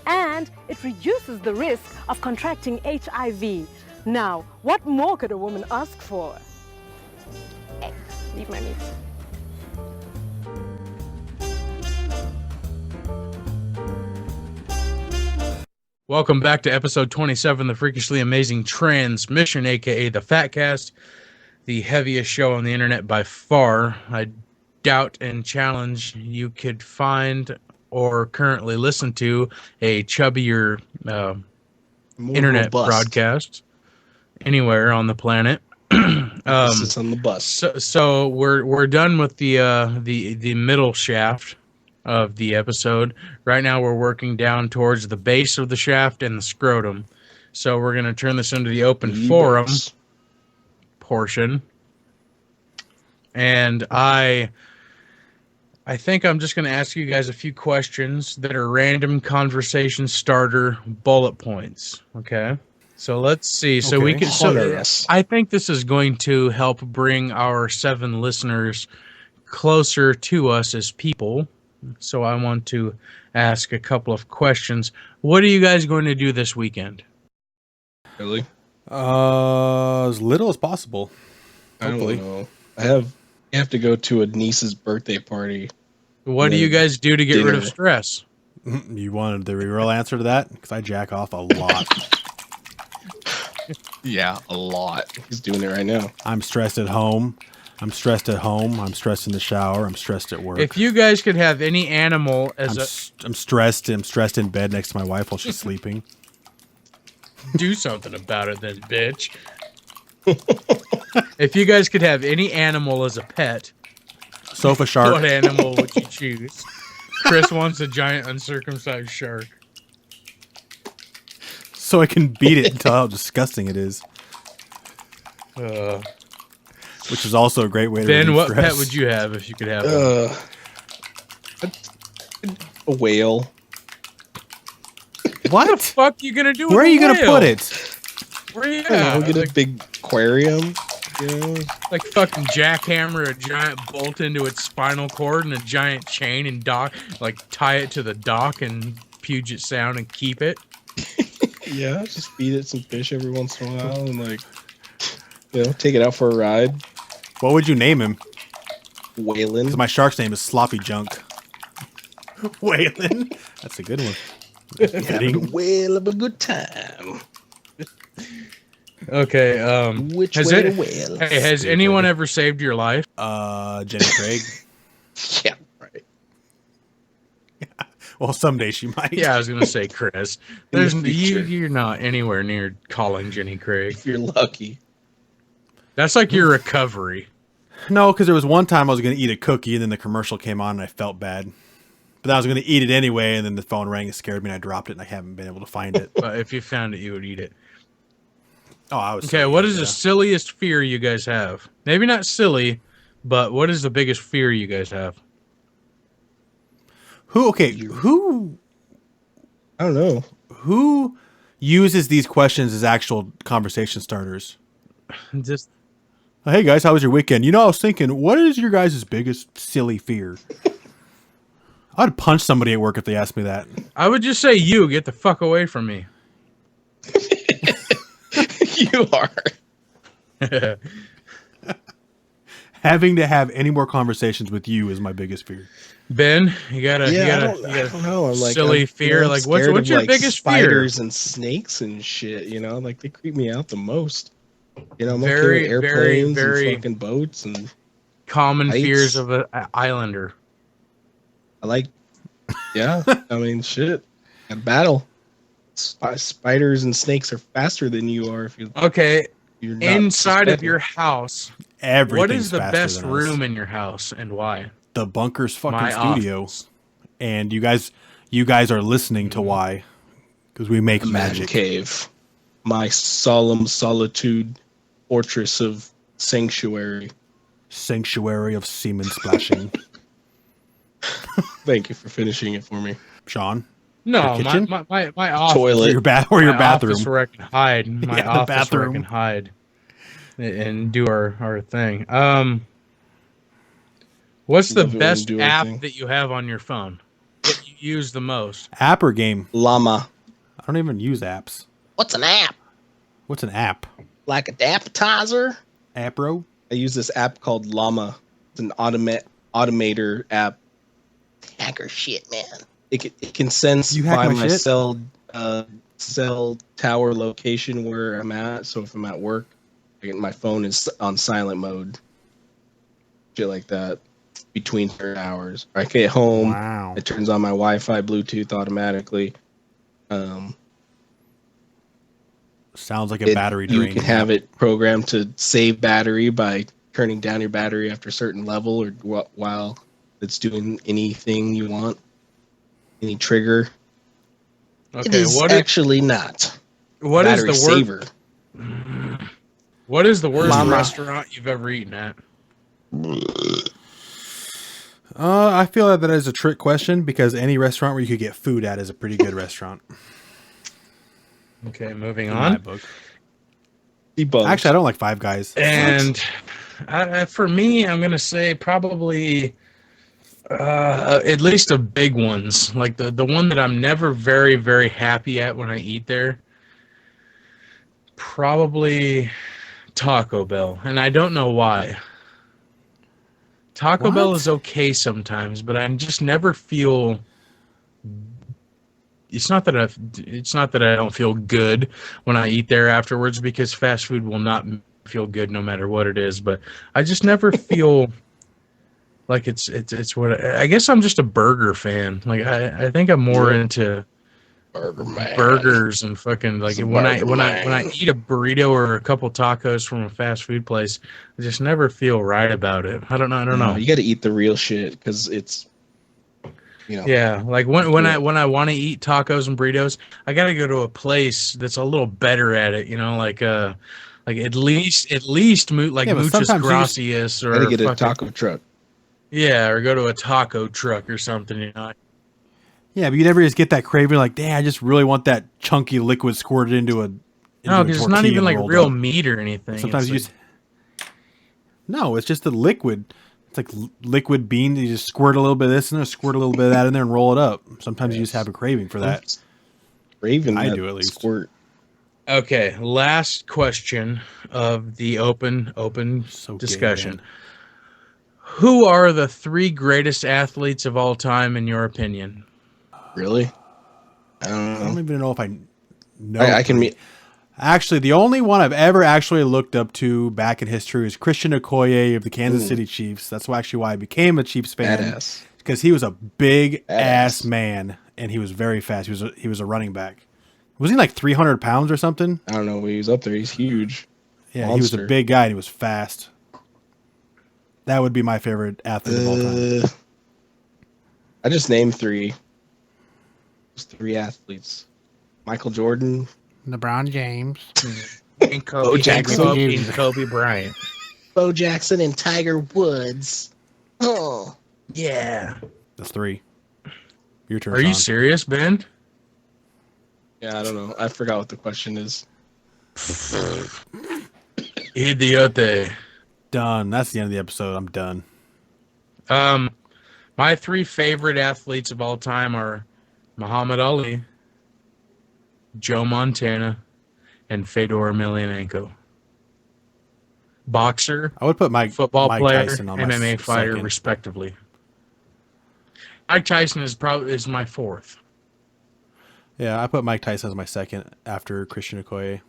[SPEAKER 10] And it reduces the risk of contracting HIV. Now, what more could a woman ask for? Hey, leave my meat.
[SPEAKER 6] Welcome back to episode 27, the Freakishly Amazing Transmission, aka the Fat Cast, the heaviest show on the internet by far. I doubt and challenge you could find or currently listen to a chubbier internet
[SPEAKER 8] robust
[SPEAKER 6] broadcast anywhere on the planet.
[SPEAKER 8] It's on the bus.
[SPEAKER 6] So we're done with the middle shaft of the episode. Right now we're working down towards the base of the shaft and the scrotum. So we're going to turn this into the open forum portion. And I think I'm just going to ask you guys a few questions that are random conversation starter bullet points. Okay? So let's see. So we can. So I think this is going to help bring our 7 listeners closer to us as people. So I want to ask a couple of questions. What are you guys going to do this weekend?
[SPEAKER 8] Really?
[SPEAKER 7] As little as possible. Hopefully.
[SPEAKER 8] I don't know. I have to go to a niece's birthday party.
[SPEAKER 6] What do you guys do to get rid of stress?
[SPEAKER 7] You wanted the real answer to that? Because I jack off a lot.
[SPEAKER 8] Yeah, a lot. He's doing it right now.
[SPEAKER 7] I'm stressed at home. I'm stressed at home. I'm stressed in the shower. I'm stressed at work.
[SPEAKER 6] If you guys could have any animal as
[SPEAKER 7] I'm stressed. I'm stressed in bed next to my wife while she's sleeping.
[SPEAKER 6] Do something about it then, bitch. If you guys could have any animal as a pet,
[SPEAKER 7] sofa shark.
[SPEAKER 6] What animal would you choose? Chris wants a giant uncircumcised shark.
[SPEAKER 7] So I can beat it until how disgusting it is. Which is also a great way to
[SPEAKER 6] Ben, what
[SPEAKER 7] stress.
[SPEAKER 6] pet would you have if you could have one?
[SPEAKER 8] A whale.
[SPEAKER 7] What
[SPEAKER 6] the fuck are you gonna do?
[SPEAKER 7] Where are you gonna put it?
[SPEAKER 6] Where are you
[SPEAKER 8] Get a big aquarium. You know?
[SPEAKER 6] Like fucking jackhammer a giant bolt into its spinal cord and a giant chain and tie it to the dock and Puget Sound and keep it.
[SPEAKER 8] Yeah, just feed it some fish every once in a while and take it out for a ride.
[SPEAKER 7] What would you name him?
[SPEAKER 8] Waylon.
[SPEAKER 7] Because my shark's name is Sloppy Junk. Waylon. That's a good one.
[SPEAKER 8] Having a whale of a good time.
[SPEAKER 6] Okay.
[SPEAKER 8] Which way to whale?
[SPEAKER 6] Hey, has anyone ever saved your life?
[SPEAKER 7] Jenny Craig.
[SPEAKER 8] Yeah, right.
[SPEAKER 7] Well, someday she might.
[SPEAKER 6] Yeah, I was gonna say Chris. You're not anywhere near calling Jenny Craig.
[SPEAKER 8] If you're lucky.
[SPEAKER 6] That's like your recovery.
[SPEAKER 7] No, because there was one time I was going to eat a cookie, and then the commercial came on, and I felt bad. But I was going to eat it anyway, and then the phone rang, it scared me, and I dropped it, and I haven't been able to find it.
[SPEAKER 6] But if you found it, you would eat it.
[SPEAKER 7] Oh, I was.
[SPEAKER 6] Okay, what is the silliest fear you guys have? Maybe not silly, but what is the biggest fear you guys have?
[SPEAKER 7] Who?
[SPEAKER 8] I don't know.
[SPEAKER 7] Who uses these questions as actual conversation starters?
[SPEAKER 6] Just.
[SPEAKER 7] Hey guys, how was your weekend? I was thinking, what is your guys' biggest silly fear? I'd punch somebody at work if they asked me that.
[SPEAKER 6] I would just say you get the fuck away from me.
[SPEAKER 8] You are.
[SPEAKER 7] Having to have any more conversations with you is my biggest fear.
[SPEAKER 6] Ben, you got a
[SPEAKER 8] I don't know. I'm
[SPEAKER 6] silly fear.
[SPEAKER 8] I'm
[SPEAKER 6] like what's
[SPEAKER 8] of,
[SPEAKER 6] your biggest
[SPEAKER 8] spiders
[SPEAKER 6] fear?
[SPEAKER 8] And snakes and shit. They creep me out the most. I'm
[SPEAKER 6] very,
[SPEAKER 8] okay with airplanes
[SPEAKER 6] very
[SPEAKER 8] and fucking boats and
[SPEAKER 6] common
[SPEAKER 8] heights.
[SPEAKER 6] fears of an islander.
[SPEAKER 8] Shit. A battle. Spiders and snakes are faster than you are. If you're not
[SPEAKER 6] inside of your house. What is the best
[SPEAKER 7] than
[SPEAKER 6] room
[SPEAKER 7] us.
[SPEAKER 6] in your house and why?
[SPEAKER 7] The bunker's fucking
[SPEAKER 6] My
[SPEAKER 7] studio.
[SPEAKER 6] office.
[SPEAKER 7] And you guys are listening to why. Because we make magic.
[SPEAKER 8] Cave. My solemn solitude fortress of sanctuary.
[SPEAKER 7] Sanctuary of semen splashing.
[SPEAKER 8] Thank you for finishing it for me.
[SPEAKER 7] Sean?
[SPEAKER 6] No,
[SPEAKER 7] kitchen?
[SPEAKER 6] my office.
[SPEAKER 8] Toilet.
[SPEAKER 7] Your
[SPEAKER 6] my
[SPEAKER 7] bathroom.
[SPEAKER 6] Office where I can hide. My
[SPEAKER 7] Yeah,
[SPEAKER 6] office
[SPEAKER 7] bathroom.
[SPEAKER 6] where I can hide and do our thing. What's the best app that you have on your phone? That you use the most?
[SPEAKER 7] App or game?
[SPEAKER 8] Llama.
[SPEAKER 7] I don't even use apps.
[SPEAKER 8] What's an app?
[SPEAKER 7] What's an app?
[SPEAKER 8] Like an appetizer?
[SPEAKER 7] Appro?
[SPEAKER 8] I use this app called Llama. It's an automator app. Hacker shit, man. It can sense
[SPEAKER 7] You hack
[SPEAKER 8] by
[SPEAKER 7] my
[SPEAKER 8] my
[SPEAKER 7] shit?
[SPEAKER 8] cell cell tower location where I'm at. So if I'm at work, my phone is on silent mode. Shit like that between certain hours. I get home.
[SPEAKER 7] Wow.
[SPEAKER 8] It turns on my Wi-Fi, Bluetooth automatically.
[SPEAKER 7] Sounds like a battery drain.
[SPEAKER 8] You can have it programmed to save battery by turning down your battery after a certain level or while it's doing anything you want. Any trigger.
[SPEAKER 6] Okay,
[SPEAKER 8] it is actually not.
[SPEAKER 6] What is
[SPEAKER 8] battery
[SPEAKER 6] the
[SPEAKER 8] saver.
[SPEAKER 6] What is the worst restaurant you've ever eaten at?
[SPEAKER 7] I feel like that is a trick question because any restaurant where you could get food at is a pretty good restaurant.
[SPEAKER 6] Okay, moving
[SPEAKER 7] In
[SPEAKER 6] on.
[SPEAKER 7] my book. Actually, I don't like Five Guys.
[SPEAKER 6] And for me, I'm gonna say probably at least the big ones, like the one that I'm never very, very happy at when I eat there. Probably Taco Bell, and I don't know why. Taco Bell is okay sometimes, but I just never feel. It's not that I don't feel good when I eat there afterwards, because fast food will not feel good no matter what it is. But I just never feel like it's what I guess I'm just a burger fan. Like I think I'm more into burgers and fucking like when I eat a burrito or a couple tacos from a fast food place, I just never feel right about it. I don't know.
[SPEAKER 8] You got to eat the real shit because it's.
[SPEAKER 6] Yeah, like when I want to eat tacos and burritos, I got to go to a place that's a little better at it, like at least Muchas Gracias or
[SPEAKER 8] gotta get a taco truck.
[SPEAKER 6] Yeah, or go to a taco truck or something,
[SPEAKER 7] Yeah, but you never just get that craving like, damn, I just really want that chunky liquid squirted into a
[SPEAKER 6] No, because it's not even like real meat or anything.
[SPEAKER 7] Sometimes you just No, it's just the liquid. It's like liquid bean. You just squirt a little bit of this in there, squirt a little bit of that in there, and roll it up. Sometimes you just have a craving for that.
[SPEAKER 8] Craving,
[SPEAKER 7] I do at least.
[SPEAKER 8] Squirt.
[SPEAKER 6] Okay, last question of the open discussion. Who are the 3 greatest athletes of all time in your opinion?
[SPEAKER 8] Really? I don't know.
[SPEAKER 7] I don't even know if I know.
[SPEAKER 8] I can meet.
[SPEAKER 7] Actually, the only one I've ever actually looked up to back in history is Christian Okoye of the Kansas City Chiefs. That's actually why I became a Chiefs fan.
[SPEAKER 8] Badass.
[SPEAKER 7] Because he was a big ass man and he was very fast. He was a running back. Was he like 300 pounds or something?
[SPEAKER 8] I don't know. He was up there. He's huge.
[SPEAKER 7] Yeah,
[SPEAKER 8] Monster.
[SPEAKER 7] he was a big guy and he was fast. That would be my favorite athlete of all time.
[SPEAKER 8] I just named 3. Those 3 athletes: Michael Jordan,
[SPEAKER 7] LeBron James,
[SPEAKER 6] and Kobe Bryant.
[SPEAKER 8] Bo Jackson, and Tiger Woods. Oh,
[SPEAKER 6] yeah.
[SPEAKER 7] That's 3. Your turn.
[SPEAKER 6] Are you serious, Ben?
[SPEAKER 8] Yeah, I don't know. I forgot what the question is.
[SPEAKER 6] Idiote.
[SPEAKER 7] Done. That's the end of the episode. I'm done.
[SPEAKER 6] My 3 favorite athletes of all time are Muhammad Ali, Joe Montana, and Fedor Emelianenko. Boxer,
[SPEAKER 7] I would put
[SPEAKER 6] football
[SPEAKER 7] Mike
[SPEAKER 6] player,
[SPEAKER 7] Tyson on
[SPEAKER 6] MMA fighter,
[SPEAKER 7] second.
[SPEAKER 6] respectively. Mike Tyson is my 4th.
[SPEAKER 7] Yeah, I put Mike Tyson as my second after Christian Okoye.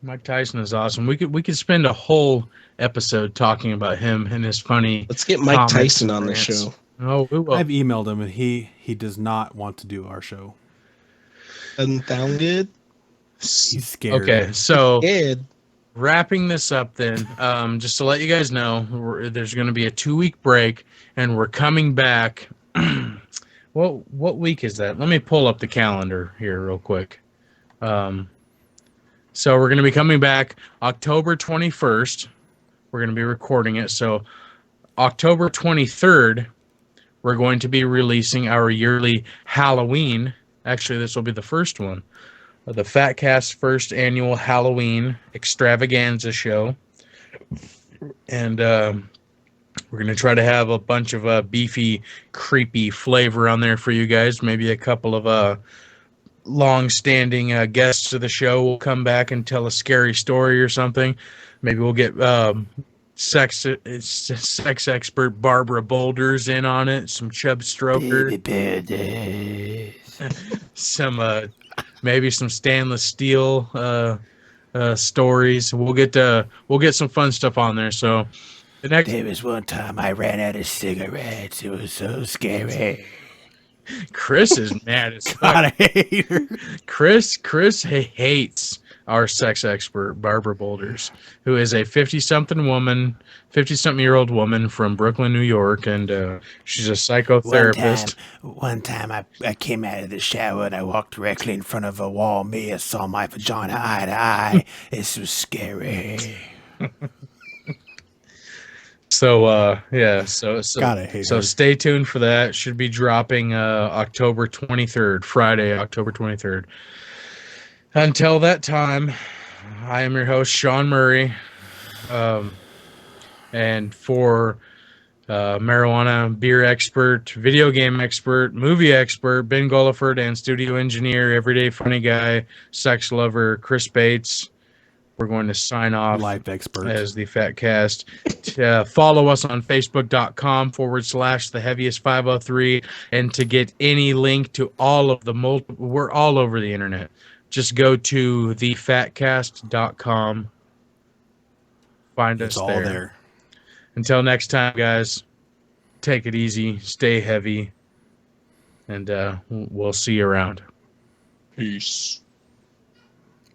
[SPEAKER 6] Mike Tyson is awesome. We could spend a whole episode talking about him and his funny.
[SPEAKER 8] Let's get Mike Tyson on the show.
[SPEAKER 6] Oh, we will.
[SPEAKER 7] I've emailed him and he does not want to do our show.
[SPEAKER 8] Doesn't sound good.
[SPEAKER 7] He's scared.
[SPEAKER 6] Okay, so
[SPEAKER 8] Scared.
[SPEAKER 6] wrapping this up then, just to let you guys know, there's going to be a 2-week break, and we're coming back. What week is that? Let me pull up the calendar here real quick. So we're going to be coming back October 21st. We're going to be recording it. So October 23rd, we're going to be releasing our yearly Halloween. Actually, this will be the first one. The Fat Cast first annual Halloween extravaganza show. And we're going to try to have a bunch of beefy, creepy flavor on there for you guys. Maybe a couple of long-standing guests of the show will come back and tell a scary story or something. Maybe we'll get sex expert Barbara Boulders in on it, some Chubb Stroker, some maybe some stainless steel stories. We'll get some fun stuff on there. So the next
[SPEAKER 11] There was one time I ran out of cigarettes. It was so scary.
[SPEAKER 6] Chris is mad as fuck.
[SPEAKER 7] God, I hate her.
[SPEAKER 6] Chris hates our sex expert, Barbara Boulders, who is a 50-something-year-old woman from Brooklyn, New York, and she's a psychotherapist.
[SPEAKER 11] One time I came out of the shower and I walked directly in front of a wall. I saw my vagina eye to eye. This was scary.
[SPEAKER 6] So yeah, so
[SPEAKER 7] God, I hate her.
[SPEAKER 6] stay tuned for that. Should be dropping October 23rd, Friday, October 23rd. Until that time, I am your host, Sean Murray. And for marijuana, beer expert, video game expert, movie expert, Ben Gulliford, and studio engineer, everyday funny guy, sex lover, Chris Bates, we're going to sign off
[SPEAKER 7] Life expert
[SPEAKER 6] as the Fat Cast. Follow us on Facebook.com/The Heaviest 503. And to get any link to all of the we're all over the internet. Just go to thefatcast.com. Find us
[SPEAKER 7] all there.
[SPEAKER 6] Until next time, guys, take it easy, stay heavy, and we'll see you around.
[SPEAKER 8] Peace.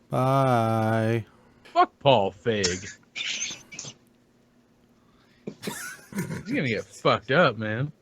[SPEAKER 7] Bye.
[SPEAKER 6] Fuck Paul Feig. He's gonna get fucked up, man.